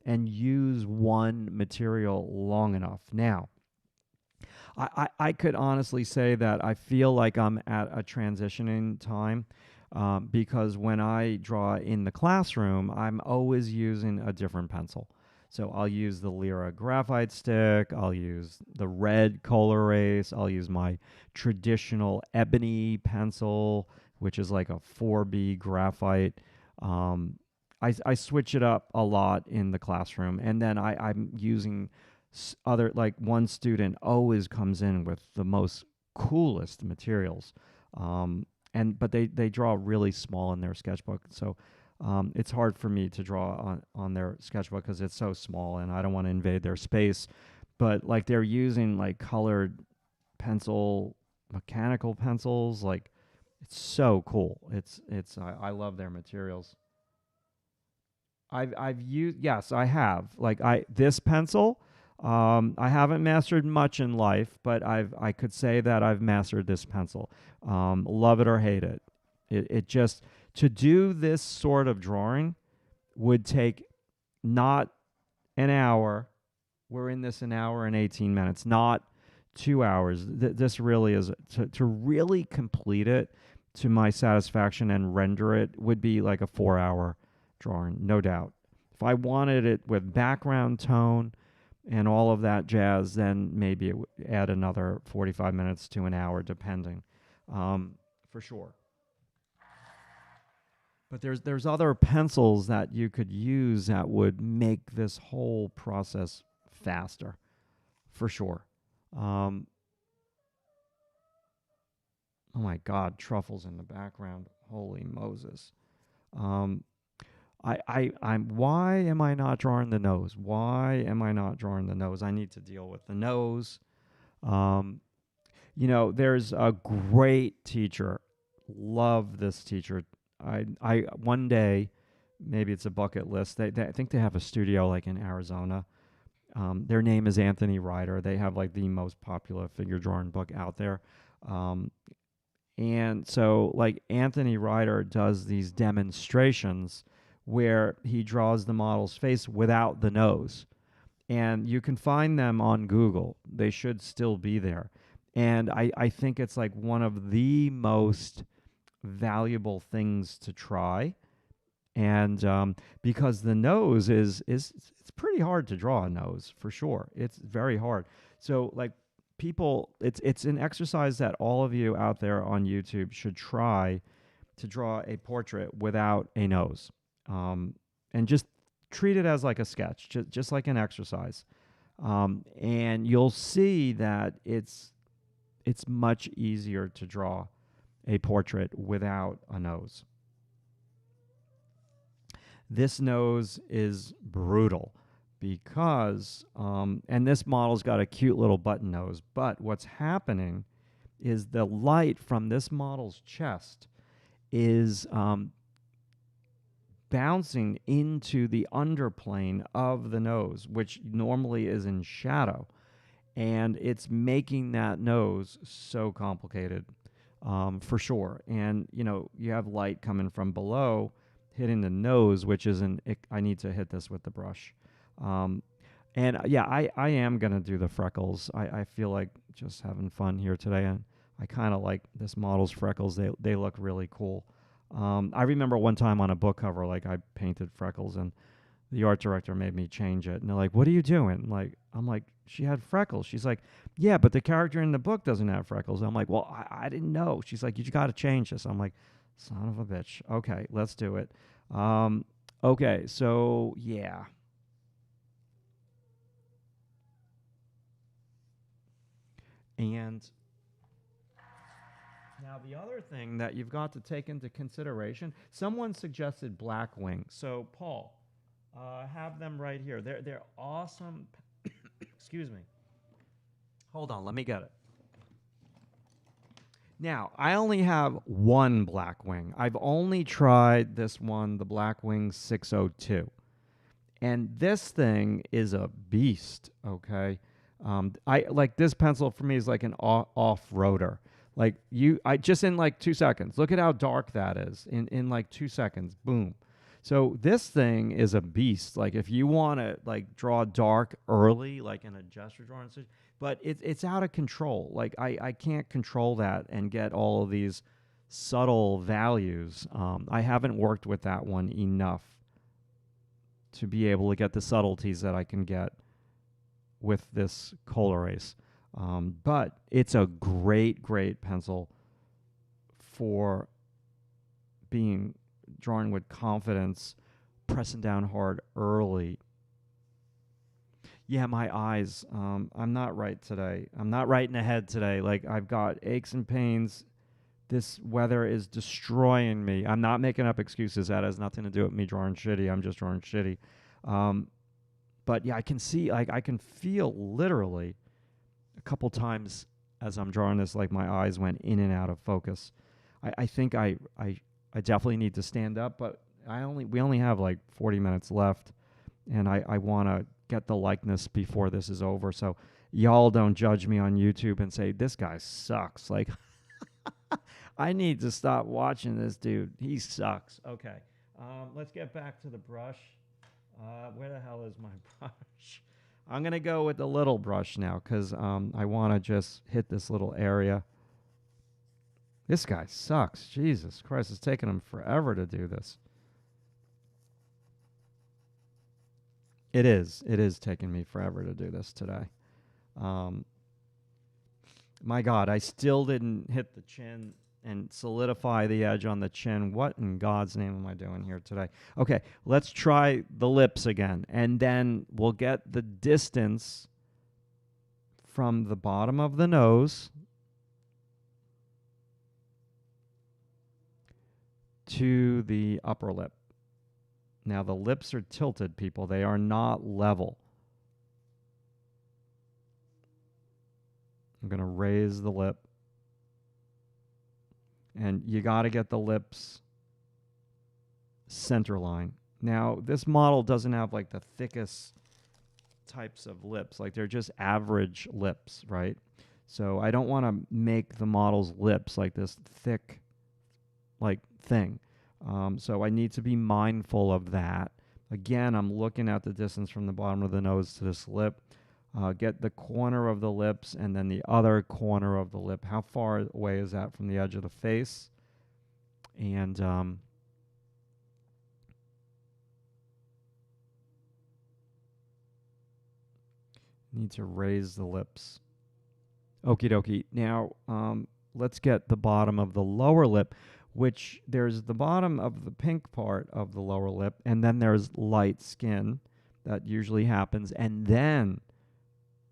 and use one material long enough. Now, I could honestly say that I feel like I'm at a transitioning time, because when I draw in the classroom, I'm always using a different pencil. So I'll use the Lyra graphite stick, I'll use the red Colorase, I'll use my traditional ebony pencil, which is like a 4B graphite. I switch it up a lot in the classroom, and then I'm using other, like, one student always comes in with the most coolest materials, and but they draw really small in their sketchbook, so it's hard for me to draw on their sketchbook because it's so small, and I don't want to invade their space. But like, they're using like colored pencil, mechanical pencils, like, it's so cool. I love their materials. I've used, yes, I have. Like, I this pencil, I haven't mastered much in life, but I could say that I've mastered this pencil. Love it or hate it. It just, to do this sort of drawing would take not an hour. We're in this an hour and 18 minutes, not 2 hours. This really is, to really complete it to my satisfaction and render it would be like a 4 hour drawing, no doubt. If I wanted it with background tone and all of that jazz, then maybe it would add another 45 minutes to an hour, depending, for sure. But there's other pencils that you could use that would make this whole process faster, for sure. Um, oh my God, truffles in the background. Holy Moses. Um, I'm. Why am I not drawing the nose? Why am I not drawing the nose? I need to deal with the nose. Um, there's a great teacher. Love this teacher. I one day, maybe it's a bucket list. I think they have a studio like in Arizona. Their name is Anthony Ryder. They have like the most popular figure drawing book out there. Um, and so, like, Anthony Ryder does these demonstrations where he draws the model's face without the nose. And you can find them on Google. They should still be there. And I think it's like one of the most valuable things to try. And because the nose is it's pretty hard to draw a nose, for sure. It's very hard. So, like, people, it's an exercise that all of you out there on YouTube should try, to draw a portrait without a nose, and just treat it as like a sketch, just like an exercise, and you'll see that it's much easier to draw a portrait without a nose. This nose is brutal because, and this model's got a cute little button nose, but what's happening is the light from this model's chest is bouncing into the underplane of the nose, which normally is in shadow. And it's making that nose so complicated, for sure. And, you have light coming from below hitting the nose, which isn't, I need to hit this with the brush. And yeah, I am going to do the freckles. I feel like just having fun here today. And I kind of like this model's freckles. They look really cool. I remember one time on a book cover, like I painted freckles and the art director made me change it. And they're like, "What are you doing?" I'm like, "She had freckles." She's like, "Yeah, but the character in the book doesn't have freckles." I'm like, "Well, I didn't know." She's like, "You got to change this." I'm like, "Son of a bitch." Okay, let's do it. Okay, so yeah. And now the other thing that you've got to take into consideration, someone suggested Blackwing. So Paul, have them right here. They're awesome. Excuse me. Hold on, let me get it. Now, I only have one Blackwing. I've only tried this one, the Blackwing 602. And this thing is a beast, okay? I like this pencil for me is like an off-roader. Like I just in like 2 seconds. Look at how dark that is in like 2 seconds. Boom. So this thing is a beast. Like if you want to like draw dark early, like in a gesture drawing, but it's out of control. Like I can't control that and get all of these subtle values. I haven't worked with that one enough to be able to get the subtleties that I can get with this Colorase. But it's a great, great pencil for being drawing with confidence, pressing down hard early. Yeah, my eyes. I'm not right today. I'm not right in the head today. Like I've got aches and pains. This weather is destroying me. I'm not making up excuses. That has nothing to do with me drawing shitty. I'm just drawing shitty. But yeah, I can see, like, I can feel literally a couple times as I'm drawing this, like my eyes went in and out of focus. I think I definitely need to stand up, but we only have like 40 minutes left, and I want to get the likeness before this is over. So y'all don't judge me on YouTube and say this guy sucks. Like I need to stop watching this dude. He sucks. Okay, let's get back to the brush. Where the hell is my brush? I'm going to go with the little brush now because I want to just hit this little area. This guy sucks. Jesus Christ, it's taking him forever to do this. It is. It is taking me forever to do this today. My God, I still didn't hit the chin and solidify the edge on the chin. What in God's name am I doing here today? Okay, let's try the lips again. And then we'll get the distance from the bottom of the nose to the upper lip. Now, the lips are tilted, people. They are not level. I'm going to raise the lip. And you got to get the lips center line. Now, this model doesn't have like the thickest types of lips. Like they're just average lips, right? So I don't want to make the model's lips like this thick like thing. So I need to be mindful of that. Again, I'm looking at the distance from the bottom of the nose to this lip. Get the corner of the lips and then the other corner of the lip. How far away is that from the edge of the face? And need to raise the lips. Okie dokie. Now, let's get the bottom of the lower lip, which there's the bottom of the pink part of the lower lip, and then there's light skin. That usually happens. And then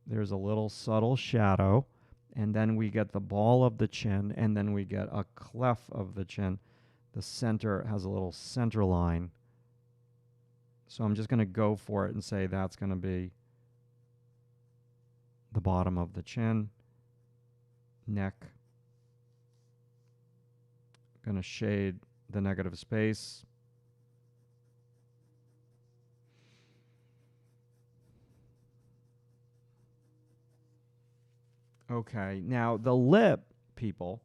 there's a little subtle shadow, and then we get the ball of the chin, and then we get a cleft of the chin. The center has a little center line. So I'm just going to go for it and say that's going to be the bottom of the chin, neck. Going to shade the negative space. Okay, now the lip, people,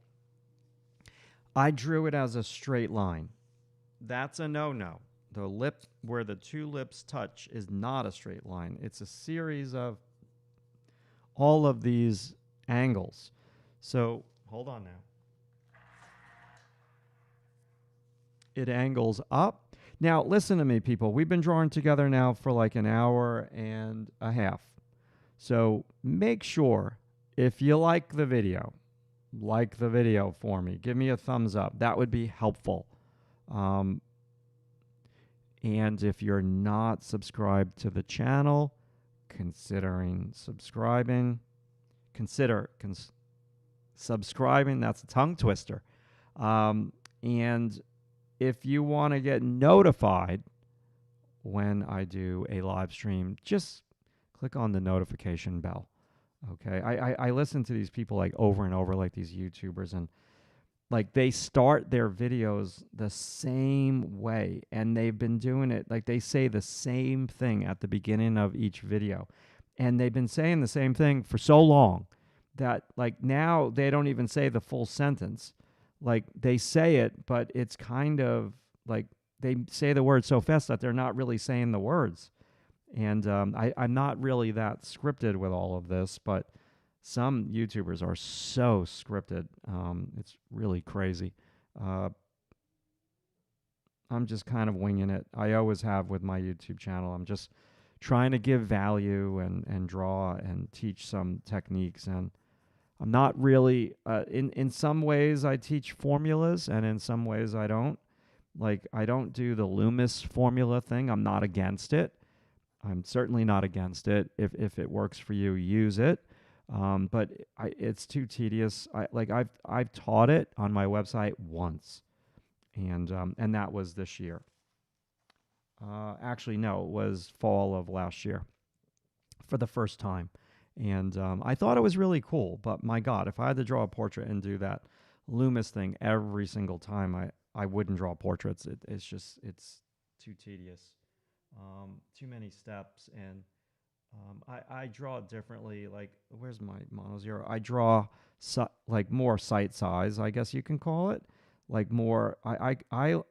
I drew it as a straight line. That's a no-no. The lip where the two lips touch is not a straight line. It's a series of all of these angles. So hold on now. It angles up. Now, listen to me, people. We've been drawing together now for like an hour and a half. So make sure, if you like the video for me. Give me a thumbs up. That would be helpful. And if you're not subscribed to the channel, considering subscribing. Consider subscribing. That's a tongue twister. And if you want to get notified when I do a live stream, just click on the notification bell. Okay. I listen to these people like over and over, like these YouTubers, and like they start their videos the same way, and they've been doing it like they say the same thing at the beginning of each video, and they've been saying the same thing for so long that like now they don't even say the full sentence. Like they say it, but it's kind of like they say the word so fast that they're not really saying the words. And I'm not really that scripted with all of this, but some YouTubers are so scripted. It's really crazy. I'm just kind of winging it. I always have with my YouTube channel. I'm just trying to give value and draw and teach some techniques. And I'm not really, in some ways I teach formulas, and in some ways I don't. Like, I don't do the Loomis formula thing. I'm not against it. I'm certainly not against it. If it works for you, use it. But it's too tedious. I've taught it on my website once, and that was this year. Actually, no, it was fall of last year for the first time. And I thought it was really cool, but my God, if I had to draw a portrait and do that Loomis thing every single time, I wouldn't draw portraits. It's too tedious, too many steps, and I draw differently. Like, where's my mono zero? I draw like more sight size, I guess you can call it. Like more, I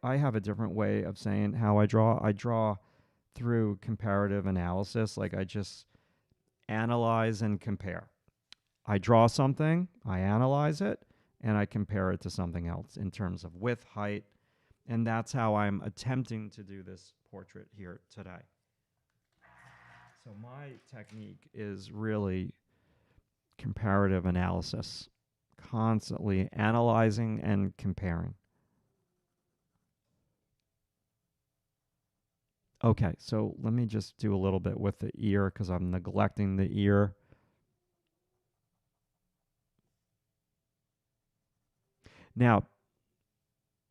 have a different way of saying how I draw. I draw through comparative analysis. Like I just analyze and compare. I draw something, I analyze it, and I compare it to something else in terms of width, height, and that's how I'm attempting to do this portrait here today. So my technique is really comparative analysis, constantly analyzing and comparing. Okay, so let me just do a little bit with the ear because I'm neglecting the ear. Now,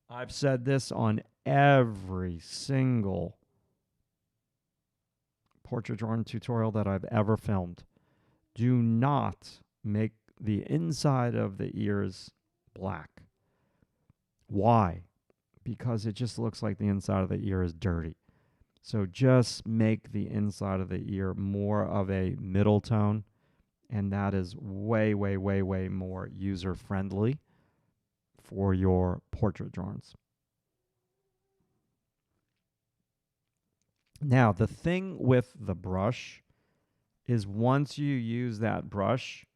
I've said this on every single portrait drawing tutorial that I've ever filmed. Do not make the inside of the ears black. Why? Because it just looks like the inside of the ear is dirty. So just make the inside of the ear more of a middle tone, and that is way, way, way, way more user-friendly for your portrait drawings. Now, the thing with the brush is once you use that brush,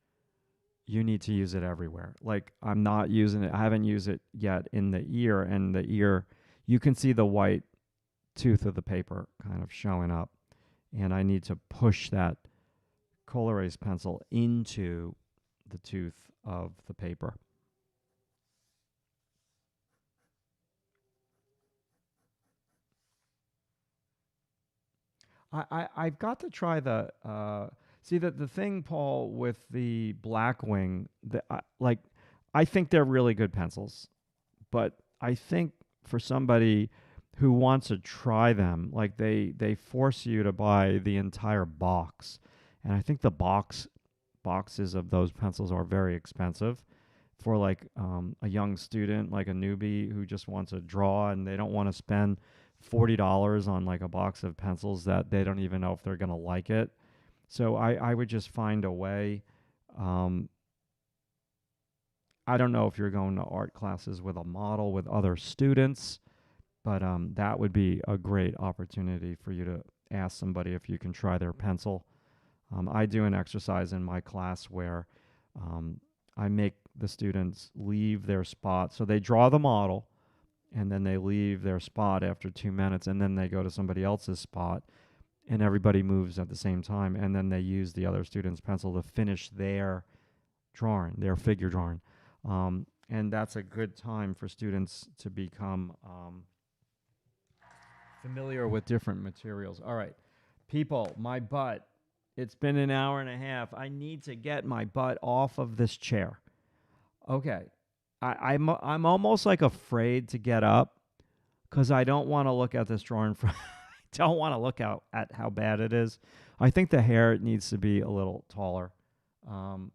you need to use it everywhere. Like, I'm not using it. I haven't used it yet in the ear, and the ear, you can see the white tooth of the paper kind of showing up, and I need to push that Colorase pencil into the tooth of the paper. I've got to try the see the thing, Paul, with the Blackwing. I think they're really good pencils, but I think for somebody who wants to try them. Like they force you to buy the entire box, and I think the boxes of those pencils are very expensive for like a young student, like a newbie who just wants to draw and they don't want to spend $40 on like a box of pencils that they don't even know if they're gonna like it. So I would just find a way. Um, I don't know if you're going to art classes with a model with other students, but that would be a great opportunity for you to ask somebody if you can try their pencil. I do an exercise in my class where um, I make the students leave their spot. So they draw the model and then they leave their spot after 2 minutes and then they go to somebody else's spot and everybody moves at the same time. And then they use the other student's pencil to finish their drawing, their figure drawing. And that's a good time for students to become familiar with different materials. All right, people, my butt. It's been an hour and a half. I need to get my butt off of this chair. Okay, I'm almost like afraid to get up because I don't want to look at this drawing. I don't want to look out at how bad it is. I think the hair needs to be a little taller. Um,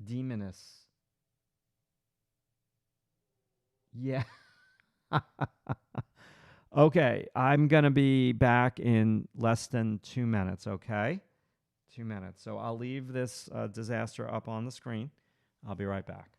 Demoness. Yeah. Okay, I'm going to be back in less than 2 minutes, okay? 2 minutes. So I'll leave this disaster up on the screen. I'll be right back.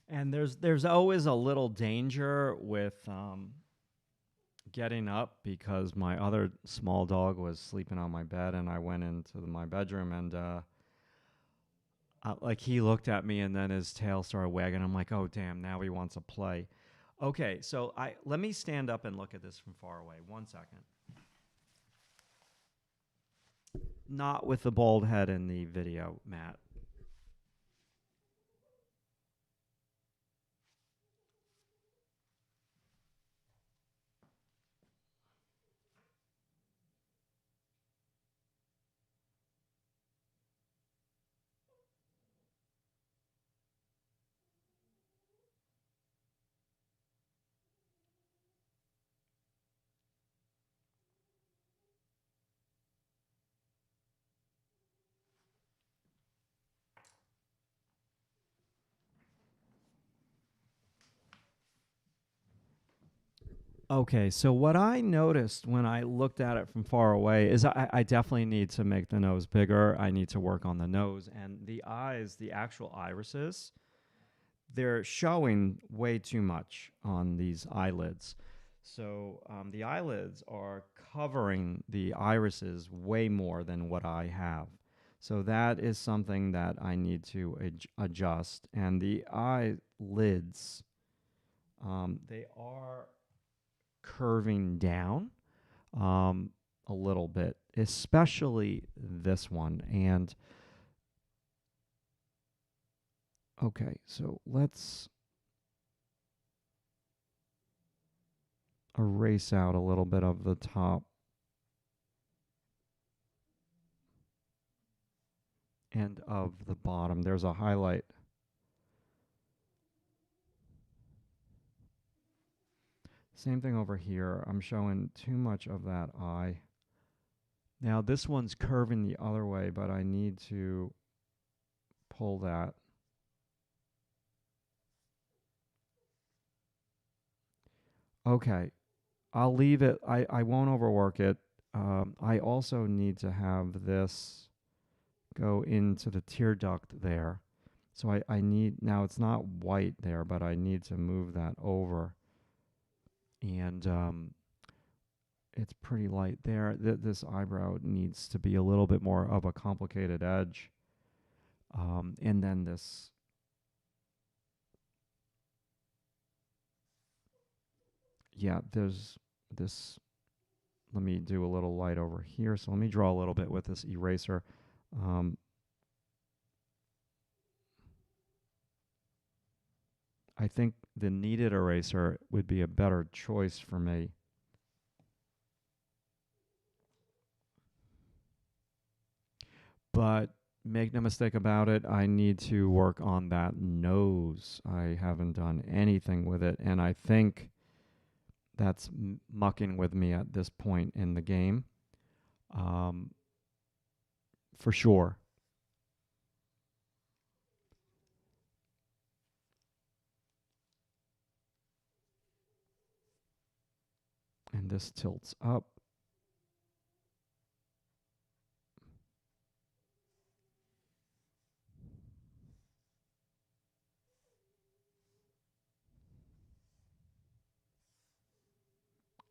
And there's always a little danger with getting up because my other small dog was sleeping on my bed, and I went into my bedroom and like he looked at me and then his tail started wagging. I'm like, oh damn, now he wants to play. Okay, so I let me stand up and look at this from far away. 1 second. Not with the bald head in the video, Matt. Okay, so what I noticed when I looked at it from far away is I definitely need to make the nose bigger. I need to work on the nose and the eyes, the actual irises. They're showing way too much on these eyelids. So the eyelids are covering the irises way more than what I have. So that is something that I need to adjust. And the eyelids, they are curving down um, a little bit, especially this one. And okay, so let's erase out a little bit of the top and of the bottom. There's a highlight. Same thing over here. I'm showing too much of that eye. Now this one's curving the other way, but I need to pull that. Okay, I'll leave it. I won't overwork it. I also need to have this go into the tear duct there. So I need, now it's not white there, but I need to move that over. And it's pretty light there. This eyebrow needs to be a little bit more of a complicated edge. And then this, yeah, there's this, let me do a little light over here. So let me draw a little bit with this eraser. Um, I think the kneaded eraser would be a better choice for me. But make no mistake about it, I need to work on that nose. I haven't done anything with it, and I think that's mucking with me at this point in the game. Um, for sure. And this tilts up.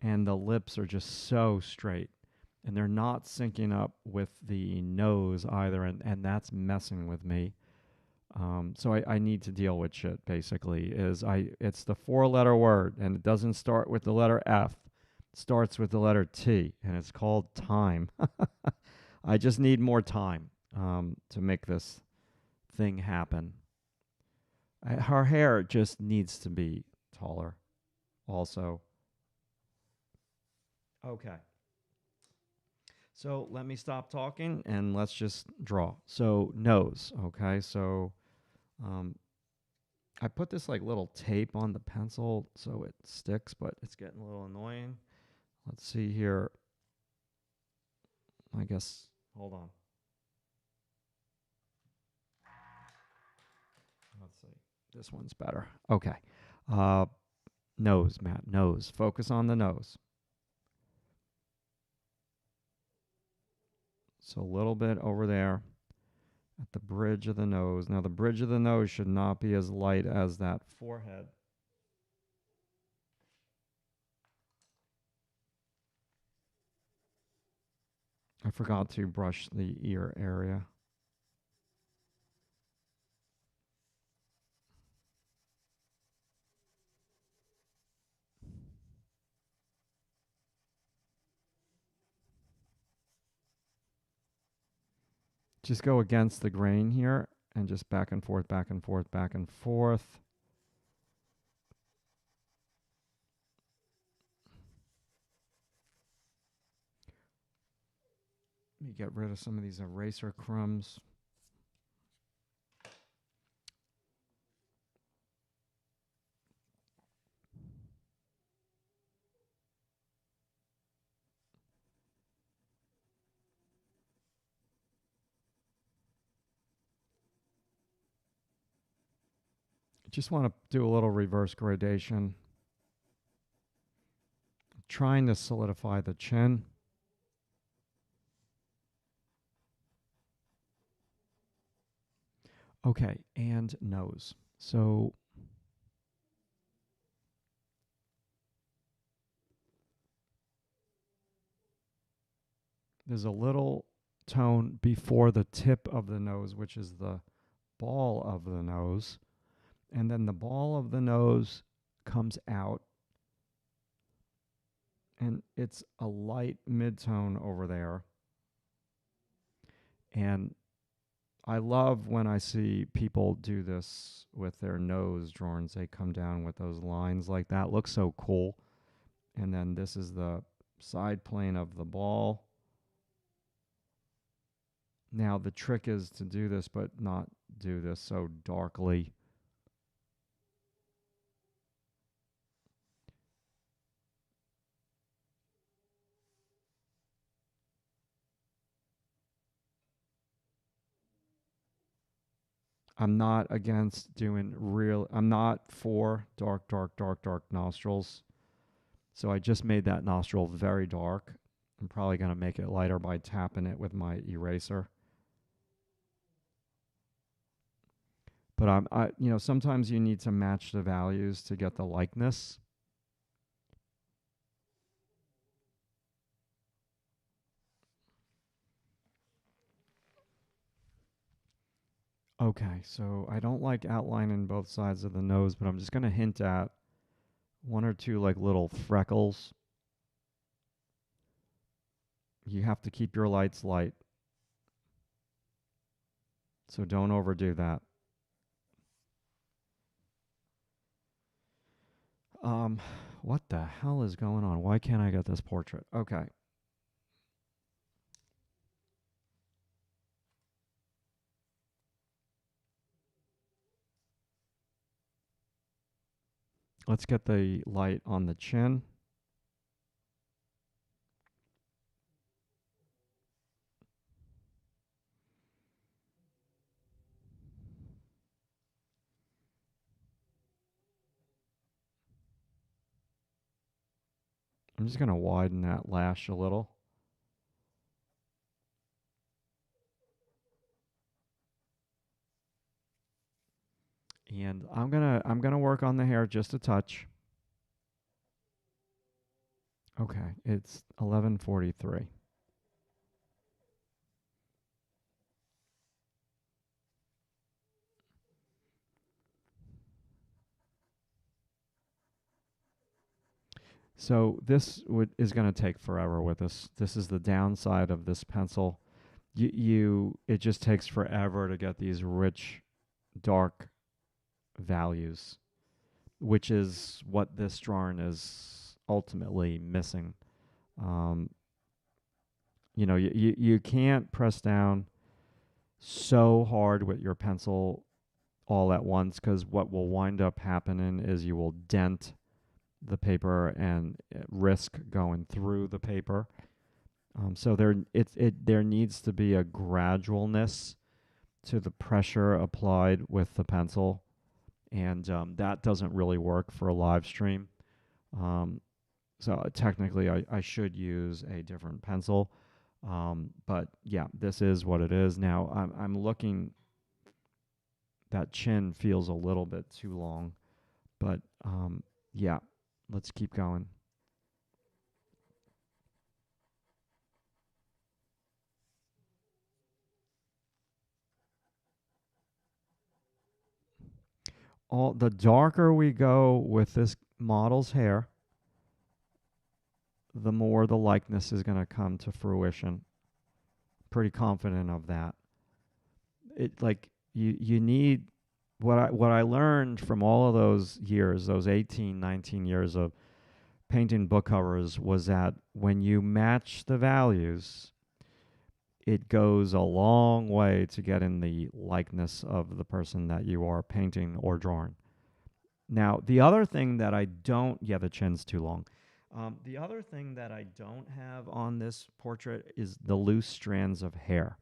And the lips are just so straight. And they're not syncing up with the nose either, and that's messing with me. So I need to deal with shit. Basically, it's the four-letter word, and it doesn't start with the letter F. It starts with the letter T, and it's called time. I just need more time to make this thing happen. Her hair just needs to be taller. Also, okay. So let me stop talking and let's just draw. So nose, okay. So um, I put this like little tape on the pencil so it sticks, but it's getting a little annoying. Let's see here. I guess, hold on. Let's see. This one's better. Okay. Uh, nose, Matt. Nose. Focus on the nose. So a little bit over there at the bridge of the nose. Now, the bridge of the nose should not be as light as that forehead. I forgot to brush the ear area. Just go against the grain here and just back and forth, back and forth, back and forth. Let me get rid of some of these eraser crumbs. Just want to do a little reverse gradation. trying to solidify the chin. Okay, and nose. So there's a little tone before the tip of the nose, which is the ball of the nose. And then the ball of the nose comes out, and it's a light mid-tone over there. And I love when I see people do this with their nose drawings. They come down with those lines like that. Looks so cool. And then this is the side plane of the ball. Now the trick is to do this, but not do this so darkly. I'm not against doing I'm not for dark, dark, dark, dark nostrils. So I just made that nostril very dark. I'm probably going to make it lighter by tapping it with my eraser. But sometimes you need to match the values to get the likeness. Okay, so I don't like outlining both sides of the nose, but I'm just going to hint at one or two like little freckles. You have to keep your lights light. So don't overdo that. What the hell is going on? Why can't I get this portrait? Okay. Let's get the light on the chin. I'm just going to widen that lash a little. And I'm going to work on the hair just a touch. Okay, it's 11:43. So this is going to take forever with this. This is the downside of this pencil. It just takes forever to get these rich, dark values, which is what this drawing is ultimately missing. You can't press down so hard with your pencil all at once, because what will wind up happening is you will dent the paper and risk going through the paper. So there needs to be a gradualness to the pressure applied with the pencil, and that doesn't really work for a live stream. So technically, I should use a different pencil, but yeah, this is what it is. Now I'm looking. That chin feels a little bit too long, but yeah, let's keep going. The darker we go with this model's hair, the more the likeness is going to come to fruition. Pretty confident of that. You need what I learned from all of those years, those 18, 19 years of painting book covers, was that when you match the values, it goes a long way to getting the likeness of the person that you are painting or drawing. Now, the other thing that I don't, yeah, the chin's too long. The other thing that I don't have on this portrait is the loose strands of hair.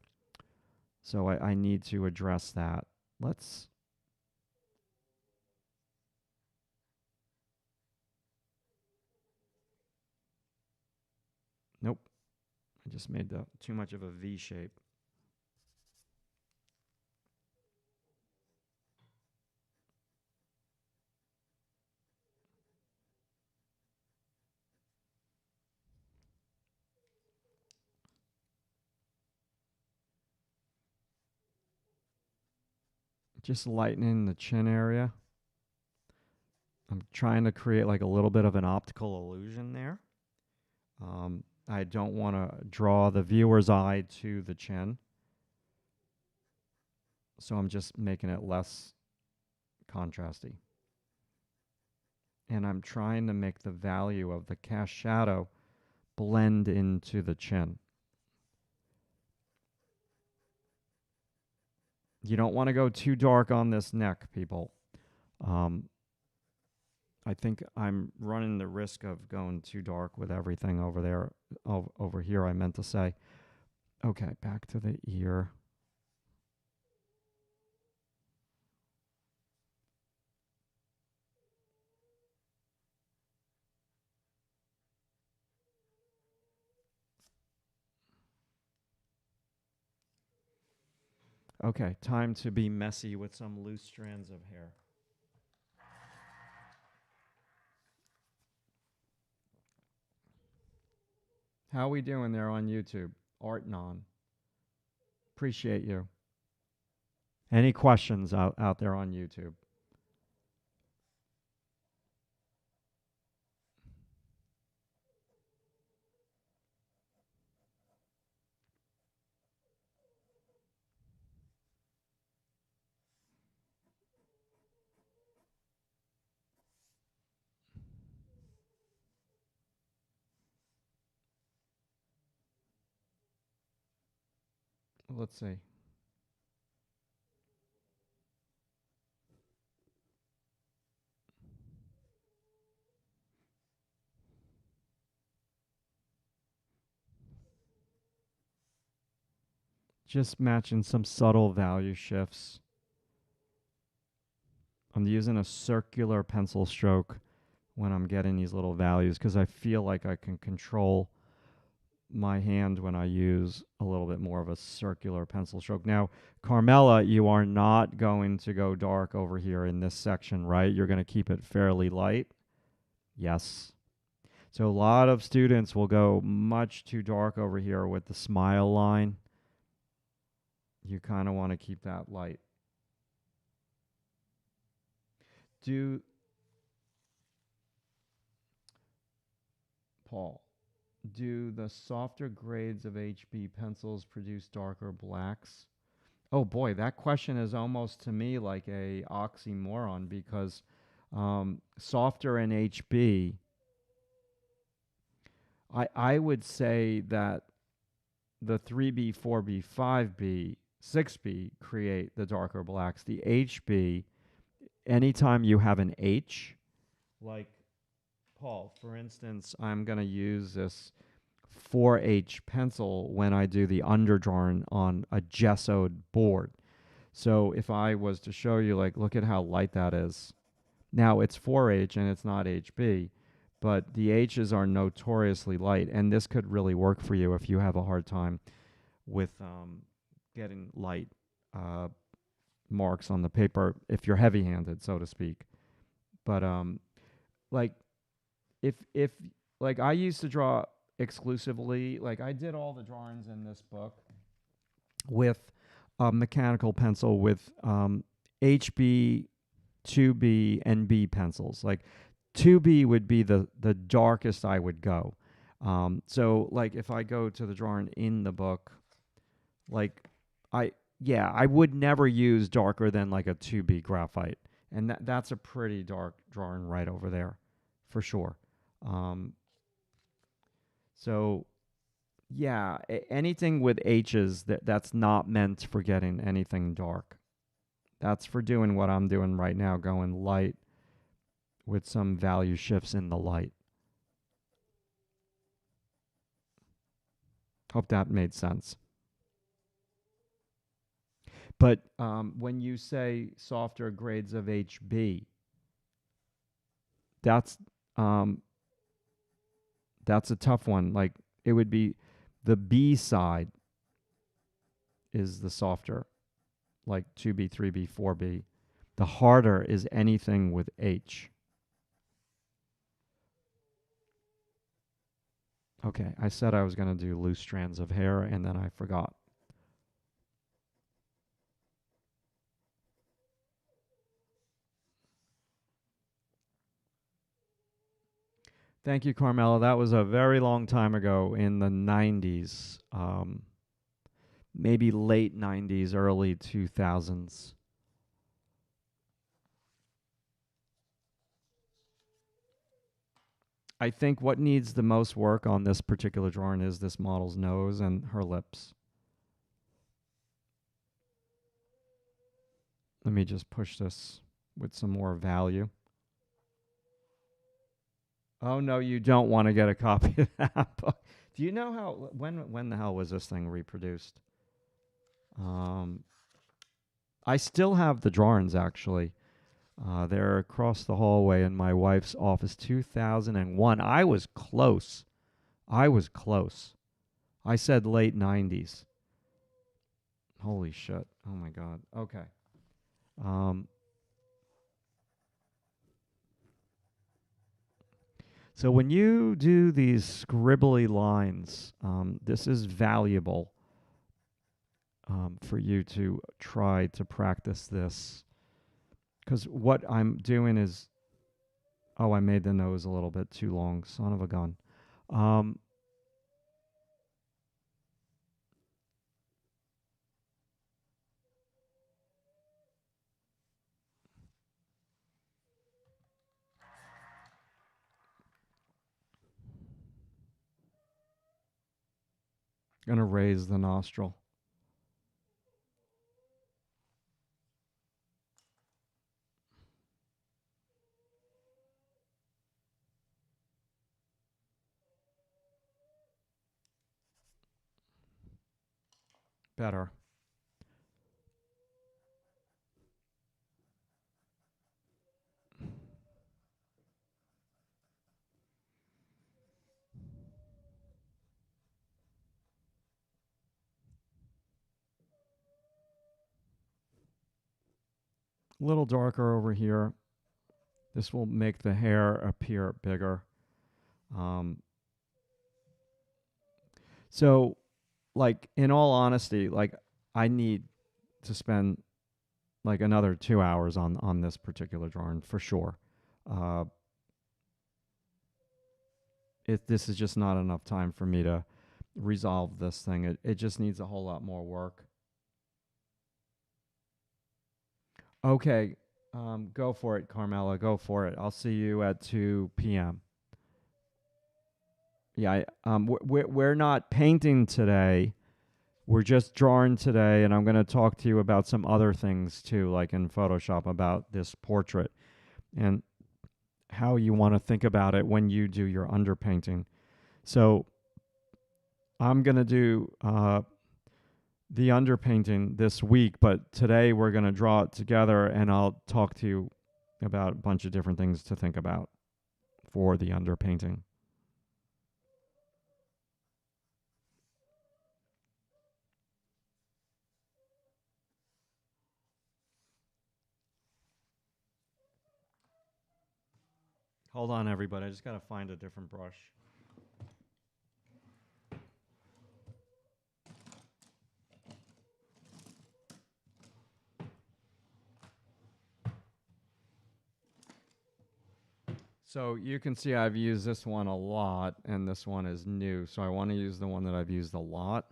So I need to address that. Let's I just made too much of a V shape. Just lightening the chin area. I'm trying to create like a little bit of an optical illusion there. I don't want to draw the viewer's eye to the chin. So I'm just making it less contrasty. And I'm trying to make the value of the cast shadow blend into the chin. You don't want to go too dark on this neck, people. I think I'm running the risk of going too dark with everything over there. Over here, I meant to say. Okay, back to the ear. Okay, time to be messy with some loose strands of hair. How we doing there on YouTube? Art Non. Appreciate you. Any questions out there on YouTube? Let's see. Just matching some subtle value shifts. I'm using a circular pencil stroke when I'm getting these little values because I feel like I can control my hand when I use a little bit more of a circular pencil stroke. Now, Carmela, you are not going to go dark over here in this section, right? You're going to keep it fairly light. Yes. So a lot of students will go much too dark over here with the smile line. You kind of want to keep that light. Paul, do the softer grades of HB pencils produce darker blacks? Oh boy, that question is almost to me like a oxymoron because softer in HB, I would say that the 3B, 4B, 5B, 6B create the darker blacks. The HB, anytime you have an H, like Paul, for instance, I'm going to use this 4H pencil when I do the underdrawing on a gessoed board. So if I was to show you, like, look at how light that is. Now it's 4H and it's not HB, but the H's are notoriously light, and this could really work for you if you have a hard time with getting light marks on the paper if you're heavy-handed, so to speak. But like if like I used to draw exclusively, like I did all the drawings in this book with a mechanical pencil with HB, 2B, and B pencils. Like 2B would be the darkest I would go. So like if I go to the drawing in the book, like I would never use darker than like a 2B graphite. And that's a pretty dark drawing right over there for sure. So yeah, anything with H's that's not meant for getting anything dark. That's for doing what I'm doing right now, going light with some value shifts in the light. Hope that made sense. But when you say softer grades of HB, that's a tough one. Like it would be The B side is the softer, like 2B, 3B, 4B. The harder is anything with H. Okay, I said I was going to do loose strands of hair, and then I forgot. Thank you, Carmela. That was a very long time ago in the 90s, maybe late 90s, early 2000s. I think what needs the most work on this particular drawing is this model's nose and her lips. Let me just push this with some more value. Oh no, you don't want to get a copy of that book. Do you know how when the hell was this thing reproduced? I still have the drawings actually. They're across the hallway in my wife's office. 2001. I was close. I said late 90s. Holy shit. Oh my god. Okay. So when you do these scribbly lines, this is valuable for you to try to practice this. Because what I'm doing is, oh, I made the nose a little bit too long. Son of a gun. Gonna raise the nostril. Better. A little darker over here. This will make the hair appear bigger. So, like, in all honesty, like, I need to spend like another 2 hours on this particular drawing for sure. This is just not enough time for me to resolve this thing. It just needs a whole lot more work. Okay, go for it, Carmela. Go for it. I'll see you at 2 p.m. Yeah, we're not painting today. We're just drawing today, and I'm going to talk to you about some other things too, like in Photoshop, about this portrait and how you want to think about it when you do your underpainting. So I'm going to do the underpainting this week, but today we're going to draw it together, and I'll talk to you about a bunch of different things to think about for the underpainting. Hold on, everybody. I just got to find a different brush. So you can see I've used this one a lot, and this one is new. So I want to use the one that I've used a lot.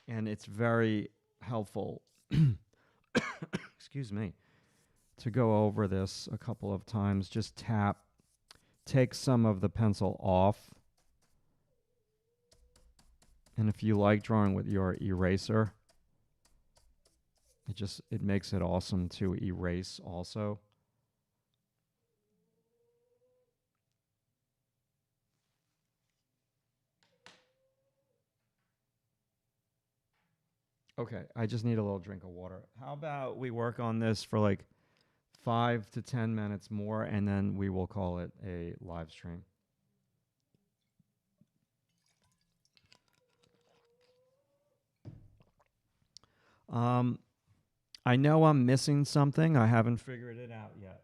And it's very helpful, excuse me, to go over this a couple of times. Just tap, take some of the pencil off. And if you like drawing with your eraser, it makes it awesome to erase also. Okay, I just need a little drink of water. How about we work on this for like 5 to 10 minutes more, and then we will call it a live stream. Um, I know I'm missing something. I haven't figured it out yet.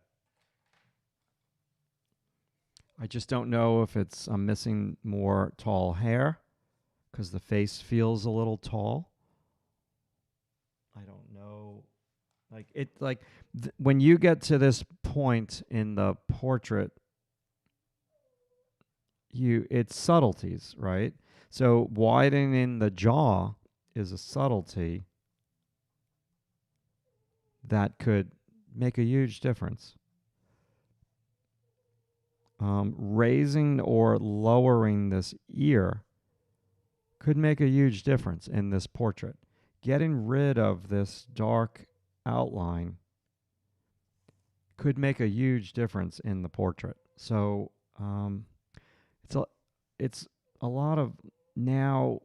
I just don't know if it's I'm missing more tall hair because the face feels a little tall. I don't know. When you get to this point in the portrait, it's subtleties, right? So widening the jaw is a subtlety that could make a huge difference. Raising or lowering this ear could make a huge difference in this portrait. Getting rid of this dark outline could make a huge difference in the portrait. So it's a it's a lot of now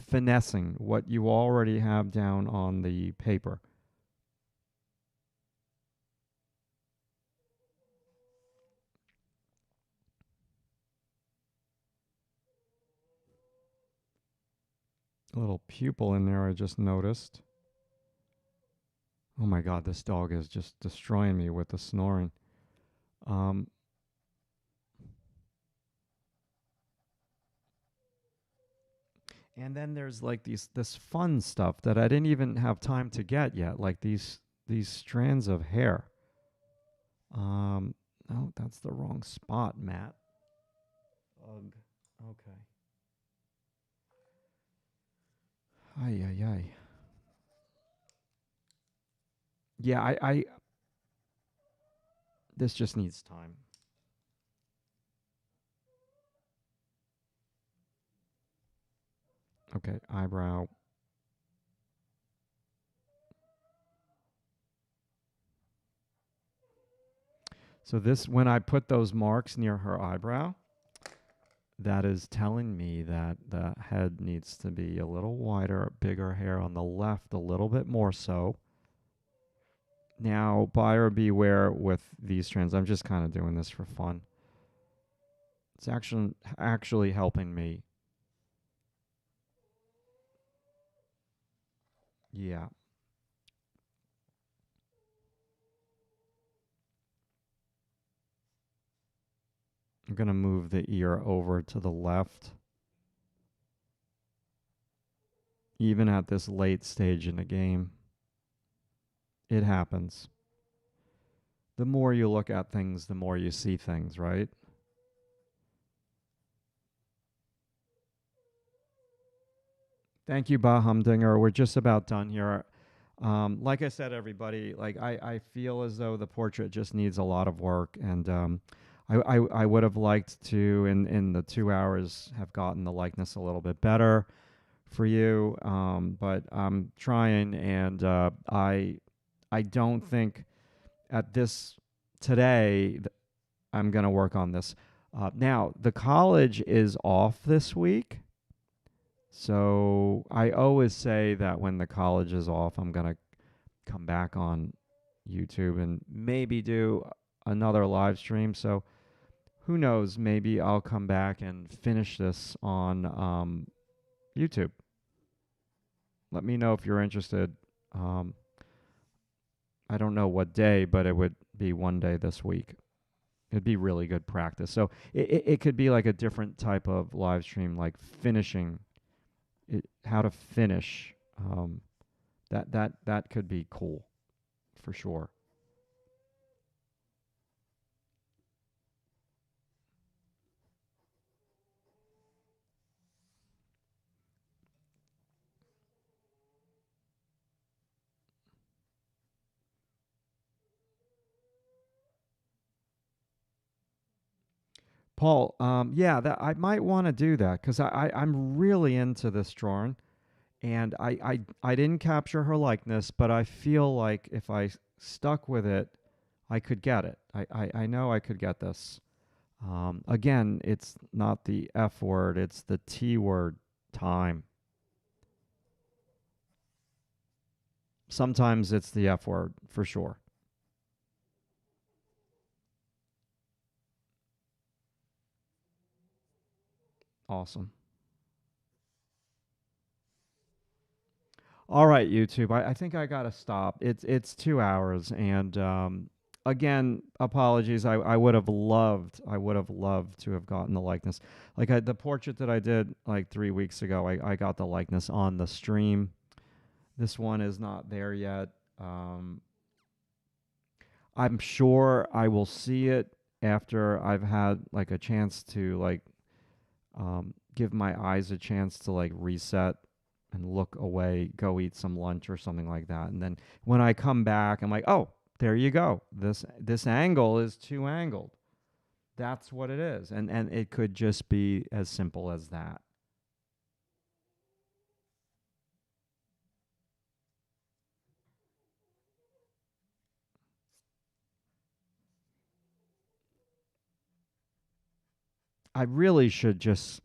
finessing what you already have down on the paper. A little pupil in there I just noticed. Oh my God, this dog is just destroying me with the snoring. Um, and then there's like this fun stuff that I didn't even have time to get yet, like these strands of hair. No, that's the wrong spot, Matt. Ugh. Okay. Ay ay ay. Yeah, I this just needs time. Okay, eyebrow. So this, when I put those marks near her eyebrow, that is telling me that the head needs to be a little wider, bigger hair on the left, a little bit more so. Now, buyer beware with these strands. I'm just kind of doing this for fun. It's actually helping me. Yeah. I'm going to move the ear over to the left. Even at this late stage in the game, it happens. The more you look at things, the more you see things, right? Thank you, Bahumdinger. We're just about done here. Like I said, everybody, I feel as though the portrait just needs a lot of work, and I would have liked to in the 2 hours have gotten the likeness a little bit better for you, but I'm trying, and I don't think at this today I'm gonna work on this. Now the college is off this week. So I always say that when the college is off, I'm going to come back on YouTube and maybe do another live stream. So who knows? Maybe I'll come back and finish this on YouTube. Let me know if you're interested. Um, I don't know what day, but it would be one day this week. It'd be really good practice. So it could be like a different type of live stream, like finishing how to finish. That could be cool for sure. Paul, yeah, that I might want to do that because I'm really into this drawing, and I didn't capture her likeness, but I feel like if I stuck with it, I could get it. I know I could get this. Again, it's not the F word, it's the T word time. Sometimes it's the F word for sure. Awesome. All right, YouTube. I think I gotta stop. It's 2 hours, and again, apologies. I would have loved to have gotten the likeness. Like the portrait that I did like 3 weeks ago, I got the likeness on the stream. This one is not there yet. Um, I'm sure I will see it after I've had like a chance to like give my eyes a chance to like reset and look away, go eat some lunch or something like that. And then when I come back, I'm like, oh, there you go. This angle is too angled. That's what it is. And it could just be as simple as that. I really should just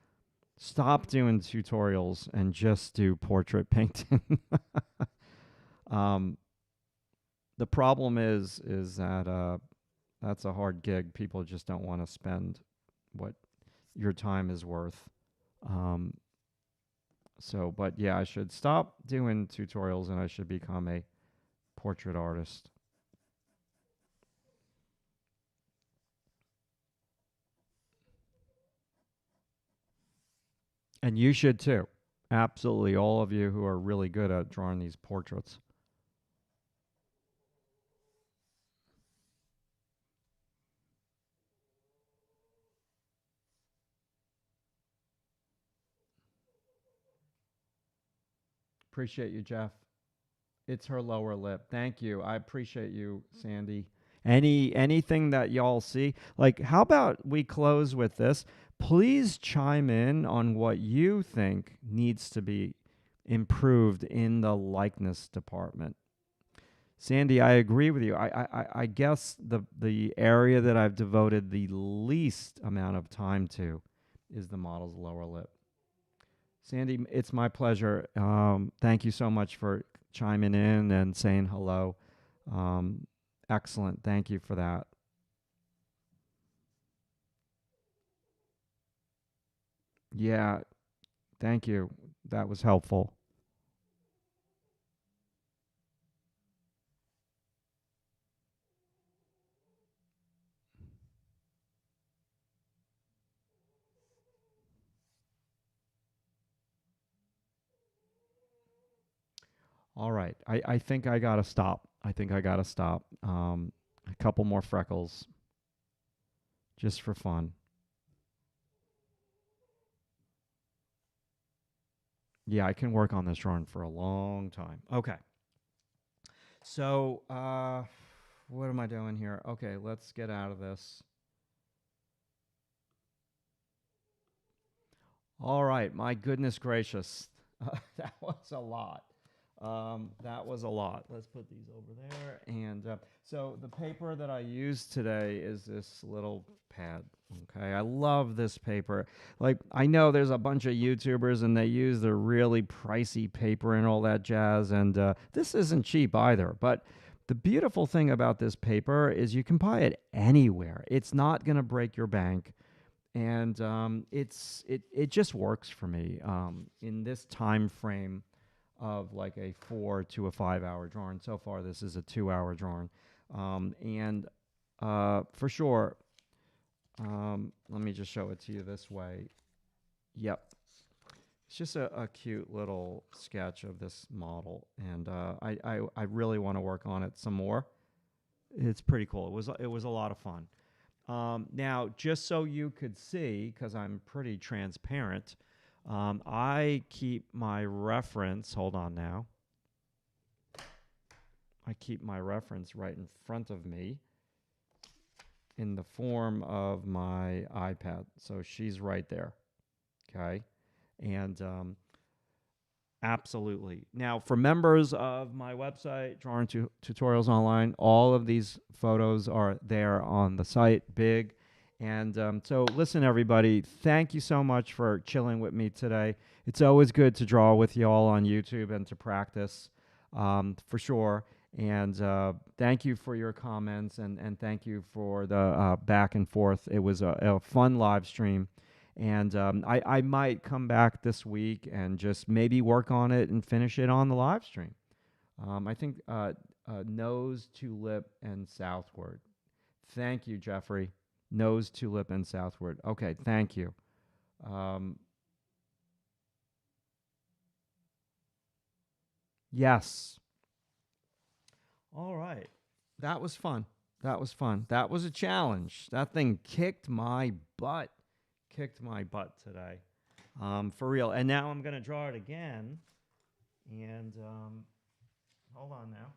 stop doing tutorials and just do portrait painting. um, the problem is that that's a hard gig. People just don't want to spend what your time is worth. Um, but yeah, I should stop doing tutorials and I should become a portrait artist. And you should too. Absolutely, all of you who are really good at drawing these portraits. Appreciate you, Jeff. It's her lower lip. Thank you. I appreciate you, Sandy. Anything that y'all see, like how about we close with this? Please chime in on what you think needs to be improved in the likeness department. Sandy, I agree with you. I guess the area that I've devoted the least amount of time to is the model's lower lip. Sandy, it's my pleasure. Thank you so much for chiming in and saying hello. Um, Excellent. Thank you for that. Yeah, thank you. That was helpful. All right. I think I got to stop. I think I got to stop. A couple more freckles just for fun. Yeah, I can work on this drawing for a long time. Okay. So, what am I doing here? Okay, let's get out of this. All right, my goodness gracious. That was a lot. That was a lot. Let's put these over there. And so the paper that I used today is this little pad. Okay, I love this paper. Like, I know there's a bunch of YouTubers and they use the really pricey paper and all that jazz. And this isn't cheap either. But the beautiful thing about this paper is you can buy it anywhere. It's not going to break your bank, and it just works for me in this time frame of like a 4 to 5 hour drawing. So far, this is a 2 hour drawing, and for sure. Let me just show it to you this way. Yep, it's just a cute little sketch of this model, and I really want to work on it some more. It's pretty cool. It was a lot of fun. Now, just so you could see, because I'm pretty transparent, I keep my reference. Hold on now. I keep my reference right in front of me in the form of my iPad. So she's right there. Okay. And absolutely. Now, for members of my website, Drawing Tutorials Online, all of these photos are there on the site, big. And so, listen, everybody, thank you so much for chilling with me today. It's always good to draw with y'all on YouTube and to practice, for sure. And thank you for your comments, and thank you for the back and forth. It was a fun live stream. And I might come back this week and just maybe work on it and finish it on the live stream. I think nose, tulip, and southward. Thank you, Jeffrey. Nose, tulip, and southward. Okay, thank you. Yes. All right. That was fun. That was fun. That was a challenge. That thing kicked my butt. Kicked my butt today. For real. And now I'm going to draw it again. And hold on now.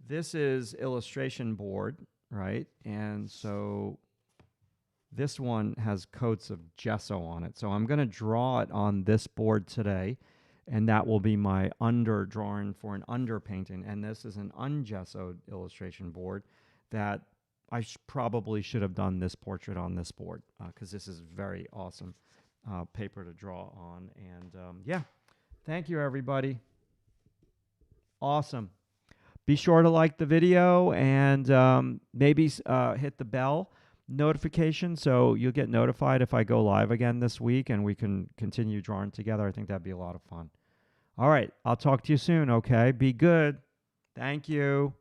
This is illustration board, right? And so this one has coats of gesso on it. So I'm going to draw it on this board today, and that will be my under drawing for an underpainting. And this is an ungessoed illustration board that I probably should have done this portrait on this board because this is very awesome paper to draw on. And yeah, thank you, everybody. Awesome. Be sure to like the video and maybe hit the bell notification so you'll get notified if I go live again this week and we can continue drawing together. I think that'd be a lot of fun. All right. I'll talk to you soon, okay? Be good. Thank you.